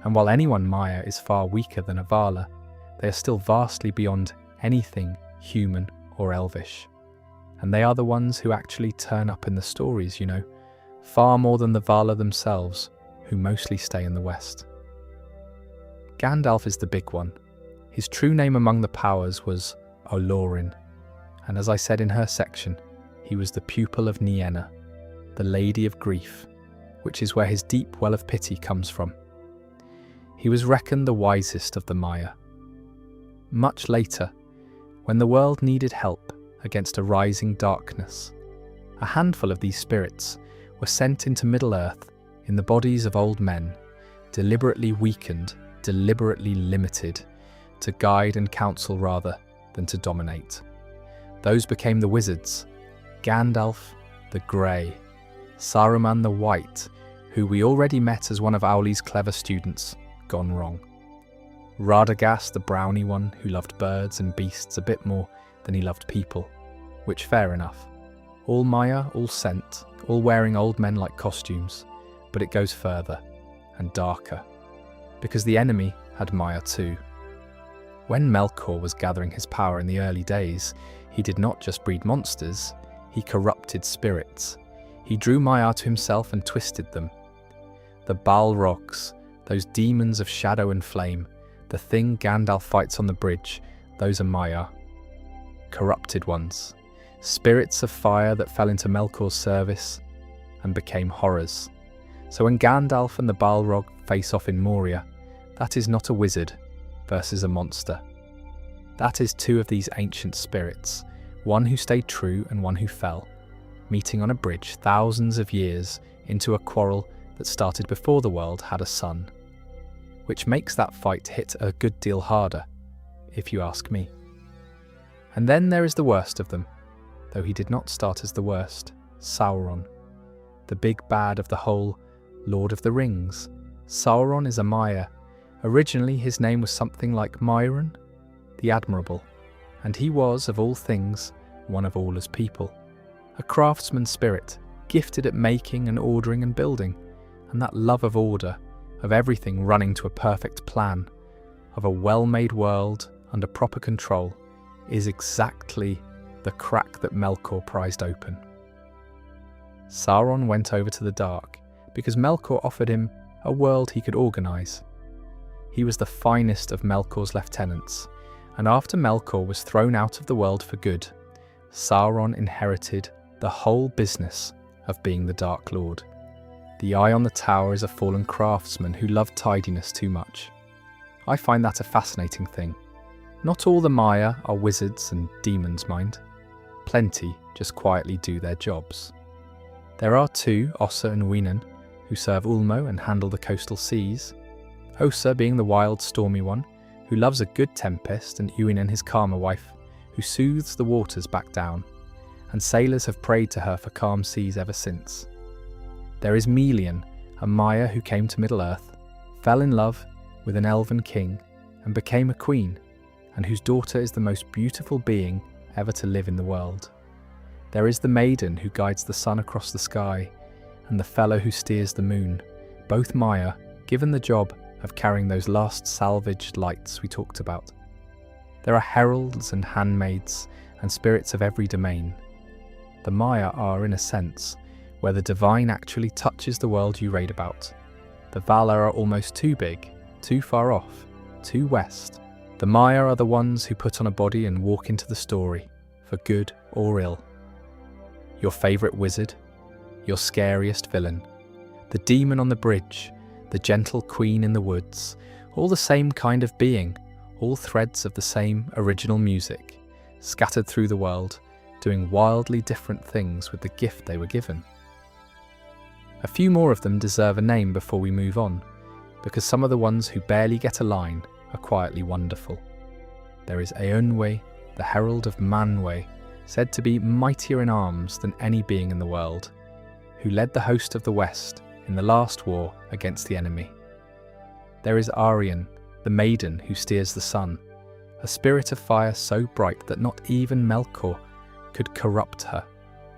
And while any one Maya is far weaker than a Valar, they are still vastly beyond anything human or elvish. And they are the ones who actually turn up in the stories, far more than the Valar themselves, who mostly stay in the West. Gandalf is the big one. His true name among the powers was Olorin, and as I said in her section, he was the pupil of Nienna, the Lady of Grief, which is where his deep well of pity comes from. He was reckoned the wisest of the Maya. Much later, when the world needed help against a rising darkness, a handful of these spirits were sent into Middle-earth in the bodies of old men, deliberately weakened, deliberately limited, to guide and counsel rather than to dominate. Those became the wizards, Gandalf the Grey, Saruman the White, who we already met as one of Owley's clever students, gone wrong. Radagast the Brownie one, who loved birds and beasts a bit more than he loved people, which fair enough. All Maya, all sent, all wearing old men like costumes, but it goes further and darker, because the enemy had Maya too. When Melkor was gathering his power in the early days, he did not just breed monsters, he corrupted spirits. He drew Maya to himself and twisted them. The Balrogs, those demons of shadow and flame, the thing Gandalf fights on the bridge, those are Maya. Corrupted ones, spirits of fire that fell into Melkor's service and became horrors. So when Gandalf and the Balrog face off in Moria, that is not a wizard versus a monster. That is two of these ancient spirits, one who stayed true and one who fell, meeting on a bridge thousands of years into a quarrel that started before the world had a sun, which makes that fight hit a good deal harder, if you ask me. And then there is the worst of them, though he did not start as the worst, Sauron, the big bad of the whole Lord of the Rings. Sauron is a Maya. Originally his name was something like Myron, the Admirable, and he was, of all things, one of Allah's people, a craftsman spirit, gifted at making and ordering and building, and that love of order, of everything running to a perfect plan, of a well-made world under proper control, is exactly the crack that Melkor prized open. Sauron went over to the dark because Melkor offered him a world he could organise. He was the finest of Melkor's lieutenants, and after Melkor was thrown out of the world for good, Sauron inherited the whole business of being the Dark Lord. The Eye on the Tower is a fallen craftsman who loved tidiness too much. I find that a fascinating thing. Not all the Maya are wizards and demons, mind. Plenty just quietly do their jobs. There are two, Ossa and Uinen, who serve Ulmo and handle the coastal seas. Ossa being the wild, stormy one, who loves a good tempest, and Uinen his calmer wife, who soothes the waters back down, and sailors have prayed to her for calm seas ever since. There is Melian, a Maya who came to Middle-earth, fell in love with an elven king, and became a queen, and whose daughter is the most beautiful being ever to live in the world. There is the maiden who guides the sun across the sky, and the fellow who steers the moon, both Maya, given the job of carrying those last salvaged lights we talked about. There are heralds and handmaids and spirits of every domain. The Maya are, in a sense, where the divine actually touches the world you read about. The Valar are almost too big, too far off, too west. The Maya are the ones who put on a body and walk into the story, for good or ill. Your favourite wizard, your scariest villain, the demon on the bridge, the gentle queen in the woods, all the same kind of being, all threads of the same original music, scattered through the world, doing wildly different things with the gift they were given. A few more of them deserve a name before we move on, because some of the ones who barely get a line are quietly wonderful. There is Eönwë, the herald of Manwë, said to be mightier in arms than any being in the world, who led the host of the West in the last war against the enemy. There is Arian, the maiden who steers the sun, a spirit of fire so bright that not even Melkor could corrupt her,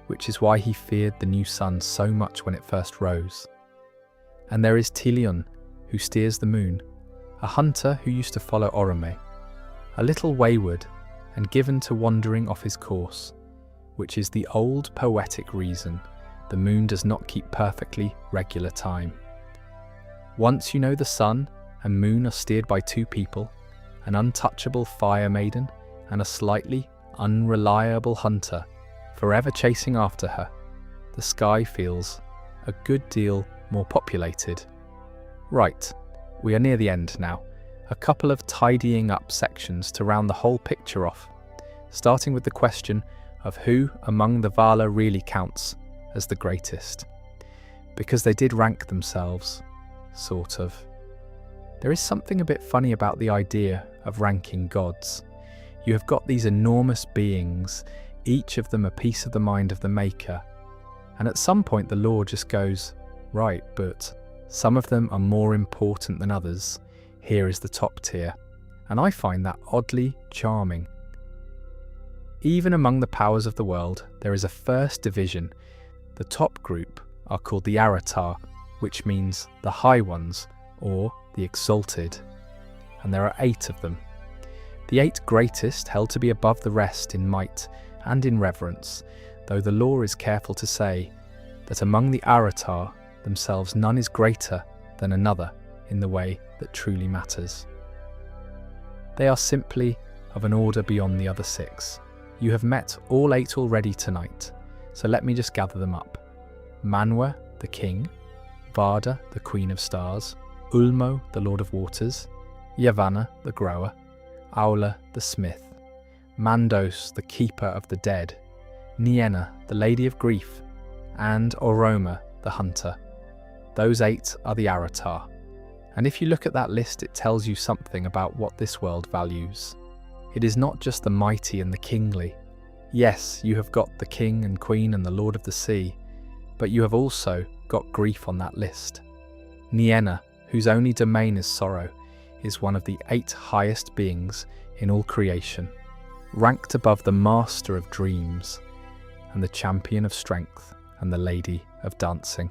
which is why he feared the new sun so much when it first rose. And there is Tilion, who steers the moon, a hunter who used to follow Orome, a little wayward and given to wandering off his course, which is the old poetic reason the moon does not keep perfectly regular time. Once you know the sun and moon are steered by two people, an untouchable fire maiden and a slightly unreliable hunter, forever chasing after her, the sky feels a good deal more populated. Right, we are near the end now. A couple of tidying up sections to round the whole picture off, starting with the question of who among the Valar really counts as the greatest. Because they did rank themselves, sort of. There is something a bit funny about the idea of ranking gods. You have got these enormous beings, each of them a piece of the mind of the Maker, and at some point the lore just goes, right, but some of them are more important than others. Here is the top tier, and I find that oddly charming. Even among the powers of the world, there is a first division. The top group are called the Aratar, which means the high ones, or the exalted, and there are 8 of them. The 8 greatest held to be above the rest in might and in reverence, though the lore is careful to say that among the Aratar themselves none is greater than another in the way that truly matters. They are simply of an order beyond the other 6. You have met all 8 already tonight, so let me just gather them up. Manwë, the king, Varda, the queen of stars, Ulmo, the lord of waters, Yavanna, the grower, Aula, the smith, Mandos, the keeper of the dead, Nienna, the lady of grief, and Oroma, the hunter. Those 8 are the Aratar. And if you look at that list, it tells you something about what this world values. It is not just the mighty and the kingly. Yes, you have got the king and queen and the lord of the sea, but you have also got grief on that list. Nienna, whose only domain is sorrow, is one of the 8 highest beings in all creation, ranked above the master of dreams, and the champion of strength, and the lady of dancing.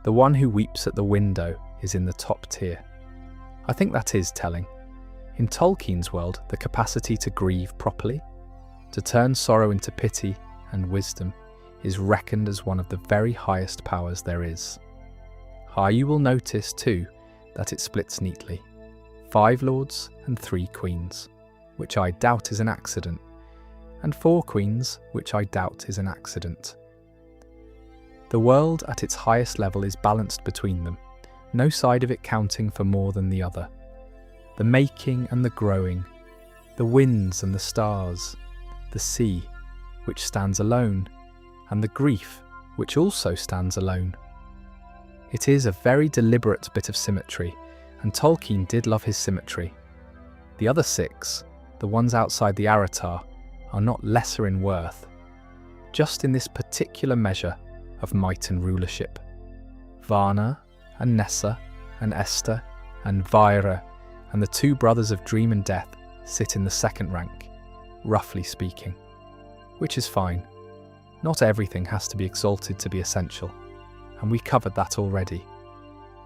The one who weeps at the window is in the top tier. I think that is telling. In Tolkien's world, the capacity to grieve properly, to turn sorrow into pity and wisdom, is reckoned as one of the very highest powers there is. You will notice too that it splits neatly. 5 lords and 3 queens, which I doubt is an accident, and 4 queens, which I doubt is an accident. The world at its highest level is balanced between them, no side of it counting for more than the other. The making and the growing, the winds and the stars, the sea, which stands alone, and the grief, which also stands alone. It is a very deliberate bit of symmetry, and Tolkien did love his symmetry. The other 6, the ones outside the Aratar, are not lesser in worth, just in this particular measure of might and rulership. Varna and Nessa and Esther and Vaira and the 2 brothers of Dream and Death sit in the second rank, roughly speaking, which is fine. Not everything has to be exalted to be essential, and we covered that already.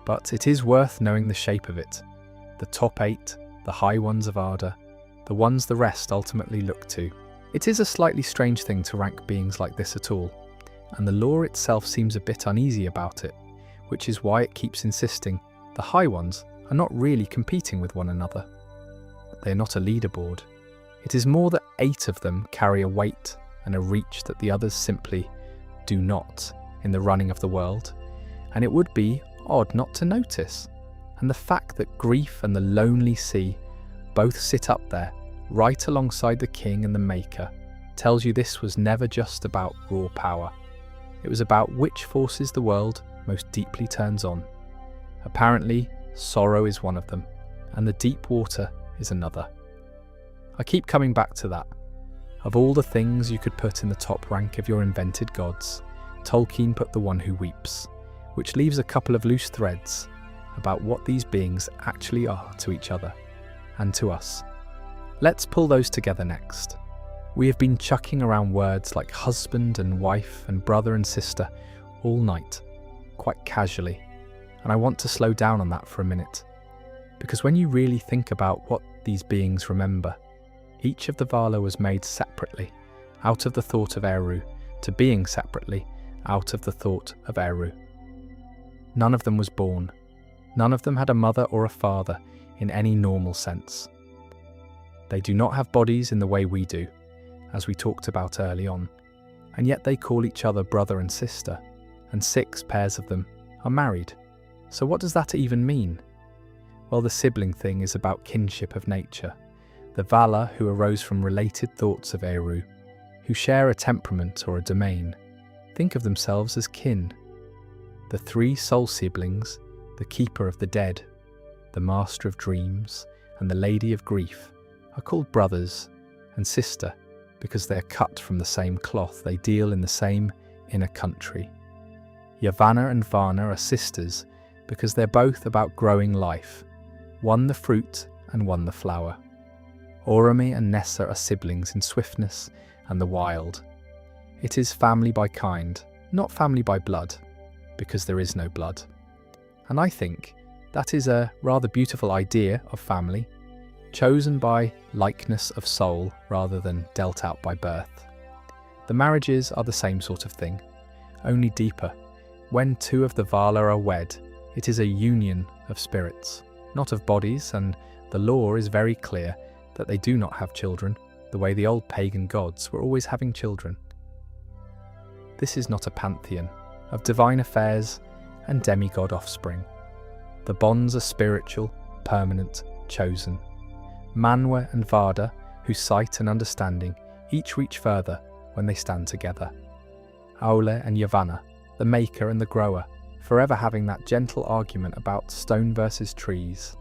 But it is worth knowing the shape of it, the top 8, the high ones of Arda, the ones the rest ultimately look to. It is a slightly strange thing to rank beings like this at all, and the lore itself seems a bit uneasy about it, which is why it keeps insisting the high ones are not really competing with one another. They are not a leaderboard. It is more that 8 of them carry a weight and a reach that the others simply do not in the running of the world, and it would be odd not to notice. And the fact that grief and the lonely sea both sit up there, right alongside the king and the maker, tells you this was never just about raw power. It was about which forces the world most deeply turns on. Apparently, sorrow is one of them, and the deep water is another. I keep coming back to that. Of all the things you could put in the top rank of your invented gods, Tolkien put the one who weeps, which leaves a couple of loose threads about what these beings actually are to each other and to us. Let's pull those together next. We have been chucking around words like husband and wife and brother and sister all night, quite casually, and I want to slow down on that for a minute. Because when you really think about what these beings remember, each of the Valar was made separately, out of the thought of Eru, to being separately, out of the thought of Eru. None of them was born. None of them had a mother or a father in any normal sense. They do not have bodies in the way we do, as we talked about early on, and yet they call each other brother and sister, and 6 pairs of them are married. So what does that even mean? Well, the sibling thing is about kinship of nature. The Valar, who arose from related thoughts of Eru, who share a temperament or a domain, think of themselves as kin. The 3 soul siblings, the keeper of the dead, the master of dreams, and the lady of grief, are called brothers and sister because they are cut from the same cloth, they deal in the same inner country. Yavanna and Varna are sisters because they're both about growing life, one the fruit and one the flower. Orome and Nessa are siblings in swiftness and the wild. It is family by kind, not family by blood, because there is no blood. And I think that is a rather beautiful idea of family, chosen by likeness of soul rather than dealt out by birth. The marriages are the same sort of thing, only deeper. When 2 of the Valar are wed, it is a union of spirits, not of bodies, and the law is very clear that they do not have children, the way the old pagan gods were always having children. This is not a pantheon of divine affairs and demigod offspring. The bonds are spiritual, permanent, chosen. Manwë and Vardë, whose sight and understanding each reach further when they stand together. Aule and Yavanna, the maker and the grower, forever having that gentle argument about stone versus trees.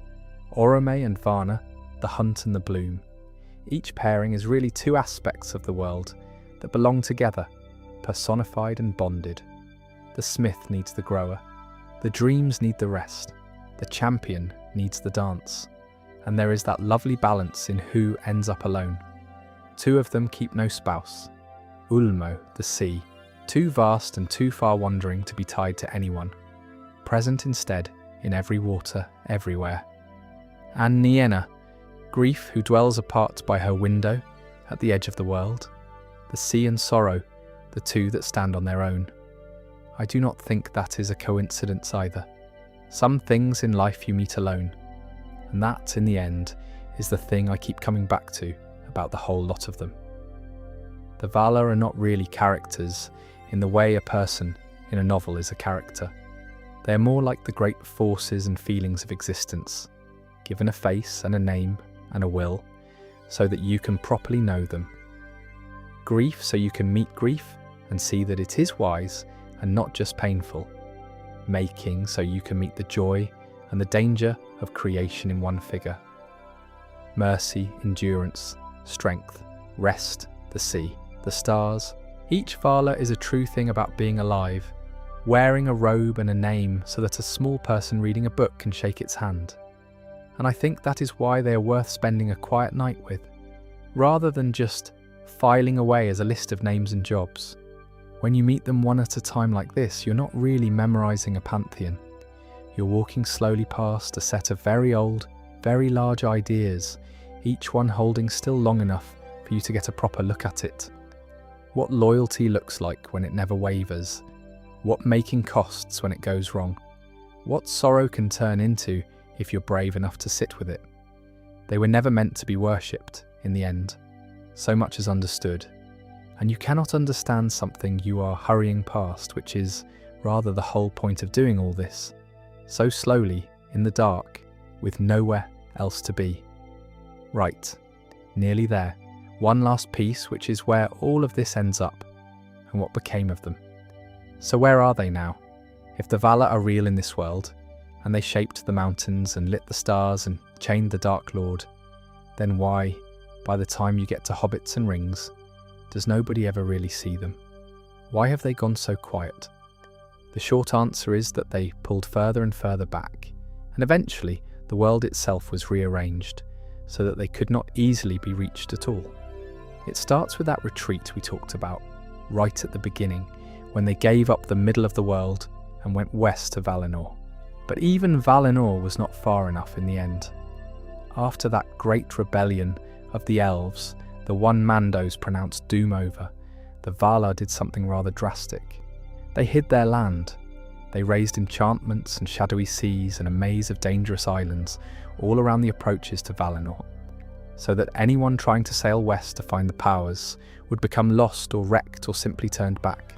Orome and Varna, the hunt and the bloom. Each pairing is really 2 aspects of the world that belong together, personified and bonded. The smith needs the grower, the dreams need the rest, the champion needs the dance, and there is that lovely balance in who ends up alone. 2 of them keep no spouse. Ulmo, the sea, too vast and too far wandering to be tied to anyone, present instead in every water, everywhere. And Nienna, grief who dwells apart by her window at the edge of the world. The sea and sorrow, the 2 that stand on their own. I do not think that is a coincidence either. Some things in life you meet alone, and that, in the end, is the thing I keep coming back to about the whole lot of them. The Valar are not really characters in the way a person in a novel is a character. They are more like the great forces and feelings of existence, given a face and a name and a will, so that you can properly know them. Grief, so you can meet grief and see that it is wise and not just painful. Making, so you can meet the joy and the danger of creation in one figure. Mercy, endurance, strength, rest, the sea, the stars. Each Valar is a true thing about being alive, wearing a robe and a name so that a small person reading a book can shake its hand. And I think that is why they are worth spending a quiet night with, rather than just filing away as a list of names and jobs. When you meet them one at a time like this, you're not really memorising a pantheon. You're walking slowly past a set of very old, very large ideas, each one holding still long enough for you to get a proper look at it. What loyalty looks like when it never wavers. What making costs when it goes wrong. What sorrow can turn into if you're brave enough to sit with it. They were never meant to be worshipped, in the end. So much is understood. And you cannot understand something you are hurrying past, which is rather the whole point of doing all this. So slowly, in the dark, with nowhere else to be. Right, nearly there. One last piece, which is where all of this ends up, and what became of them. So where are they now? If the Valar are real in this world, and they shaped the mountains and lit the stars and chained the Dark Lord, then why, by the time you get to hobbits and rings, does nobody ever really see them? Why have they gone so quiet? The short answer is that they pulled further and further back, and eventually the world itself was rearranged so that they could not easily be reached at all. It starts with that retreat we talked about, right at the beginning, when they gave up the middle of the world and went west to Valinor. But even Valinor was not far enough in the end. After that great rebellion of the elves, the one Mandos pronounced doom over, the Valar did something rather drastic. They hid their land. They raised enchantments and shadowy seas and a maze of dangerous islands all around the approaches to Valinor, so that anyone trying to sail west to find the powers would become lost or wrecked or simply turned back.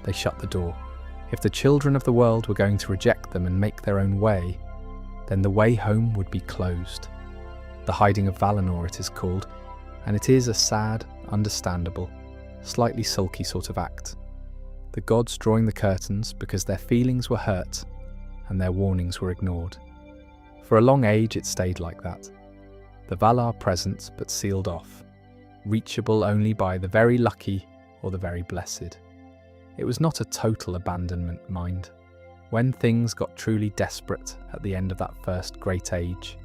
They shut the door. If the children of the world were going to reject them and make their own way, then the way home would be closed. The hiding of Valinor it is called, and it is a sad, understandable, slightly sulky sort of act. The gods drawing the curtains because their feelings were hurt and their warnings were ignored. For a long age it stayed like that. The Valar present but sealed off, reachable only by the very lucky or the very blessed. It was not a total abandonment, mind. When things got truly desperate at the end of that first great age,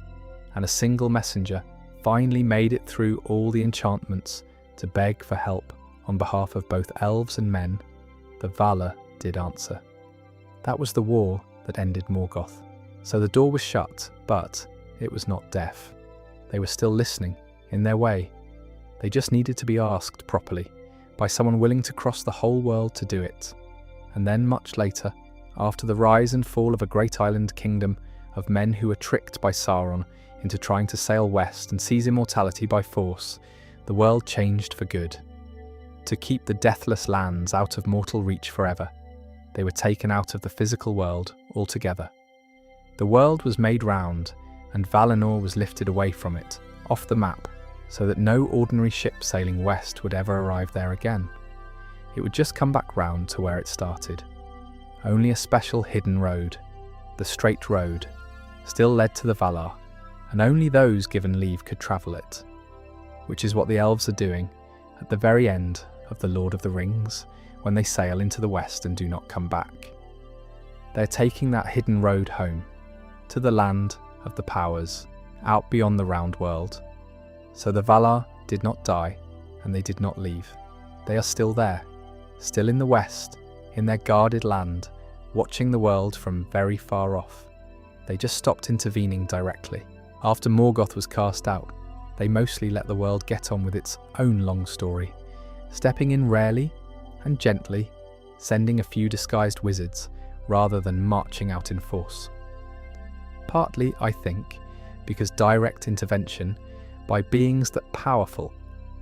and a single messenger finally made it through all the enchantments to beg for help on behalf of both elves and men, the Valar did answer. That was the war that ended Morgoth. So the door was shut, but it was not deaf. They were still listening, in their way. They just needed to be asked properly, by someone willing to cross the whole world to do it. And then much later, after the rise and fall of a great island kingdom of men who were tricked by Sauron into trying to sail west and seize immortality by force, the world changed for good. To keep the deathless lands out of mortal reach forever, they were taken out of the physical world altogether. The world was made round, and Valinor was lifted away from it, off the map, so that no ordinary ship sailing west would ever arrive there again. It would just come back round to where it started. Only a special hidden road, the straight road, still led to the Valar, and only those given leave could travel it, which is what the elves are doing at the very end of The Lord of the Rings, when they sail into the west and do not come back. They're taking that hidden road home, to the land of the powers, out beyond the round world. So the Valar did not die, and they did not leave. They are still there, still in the west, in their guarded land, watching the world from very far off. They just stopped intervening directly. After Morgoth was cast out, they mostly let the world get on with its own long story, stepping in rarely and gently, sending a few disguised wizards rather than marching out in force. Partly, I think, because direct intervention by beings that powerful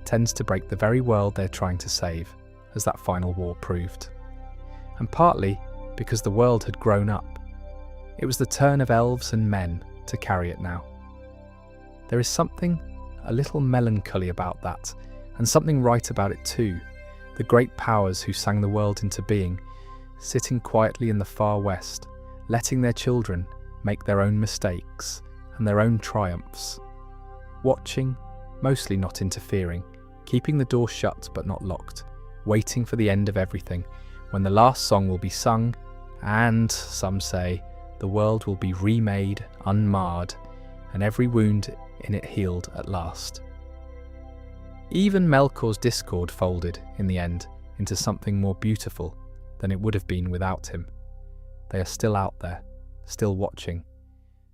tends to break the very world they're trying to save, as that final war proved. And partly because the world had grown up. It was the turn of elves and men to carry it now. There is something a little melancholy about that, and something right about it too. The great powers who sang the world into being, sitting quietly in the far west, letting their children make their own mistakes and their own triumphs. Watching, mostly not interfering, keeping the door shut but not locked, waiting for the end of everything, when the last song will be sung, and, some say, the world will be remade, unmarred, and every wound in it healed at last. Even Melkor's discord folded, in the end, into something more beautiful than it would have been without him. They are still out there, still watching,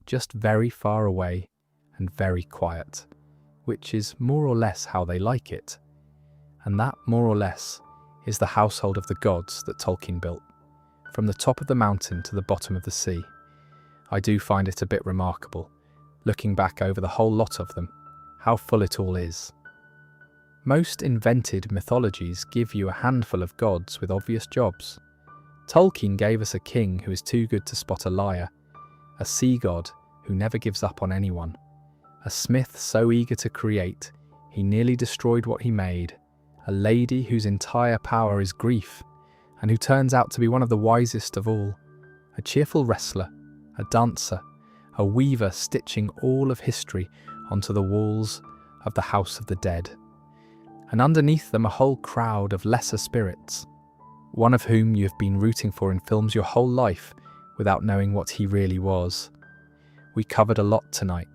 just very far away and very quiet, which is more or less how they like it. And that, more or less, is the household of the gods that Tolkien built, from the top of the mountain to the bottom of the sea. I do find it a bit remarkable, looking back over the whole lot of them, how full it all is. Most invented mythologies give you a handful of gods with obvious jobs. Tolkien gave us a king who is too good to spot a liar, a sea god who never gives up on anyone, a smith so eager to create he nearly destroyed what he made, a lady whose entire power is grief, and who turns out to be one of the wisest of all, a cheerful wrestler, a dancer, a weaver stitching all of history onto the walls of the House of the Dead, and underneath them a whole crowd of lesser spirits, one of whom you have been rooting for in films your whole life without knowing what he really was. We covered a lot tonight.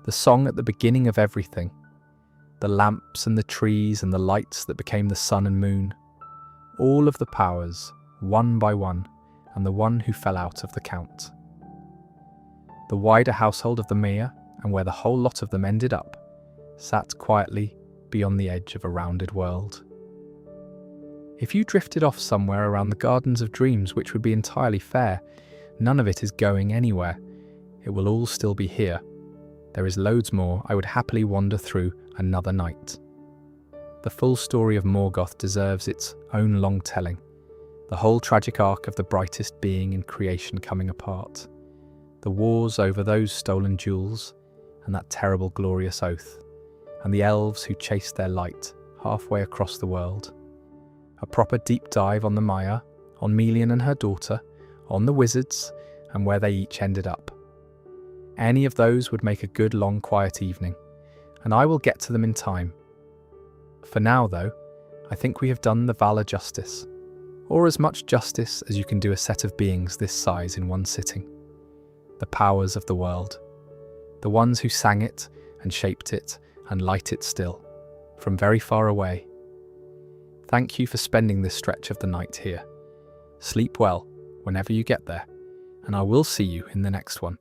The song at the beginning of everything, the lamps and the trees and the lights that became the sun and moon, all of the powers, one by one, and the one who fell out of the count. The wider household of the mayor, and where the whole lot of them ended up, sat quietly beyond the edge of a rounded world. If you drifted off somewhere around the Gardens of Dreams, which would be entirely fair, none of it is going anywhere. It will all still be here. There is loads more. I would happily wander through another night. The full story of Morgoth deserves its own long telling, the whole tragic arc of the brightest being in creation coming apart, the wars over those stolen jewels, and that terrible glorious oath, and the elves who chased their light halfway across the world. A proper deep dive on the Maya, on Melian and her daughter, on the wizards, and where they each ended up. Any of those would make a good long quiet evening, and I will get to them in time. For now though, I think we have done the Valar justice, or as much justice as you can do a set of beings this size in one sitting. The powers of the world, the ones who sang it and shaped it and light it still, from very far away. Thank you for spending this stretch of the night here. Sleep well whenever you get there, and I will see you in the next one.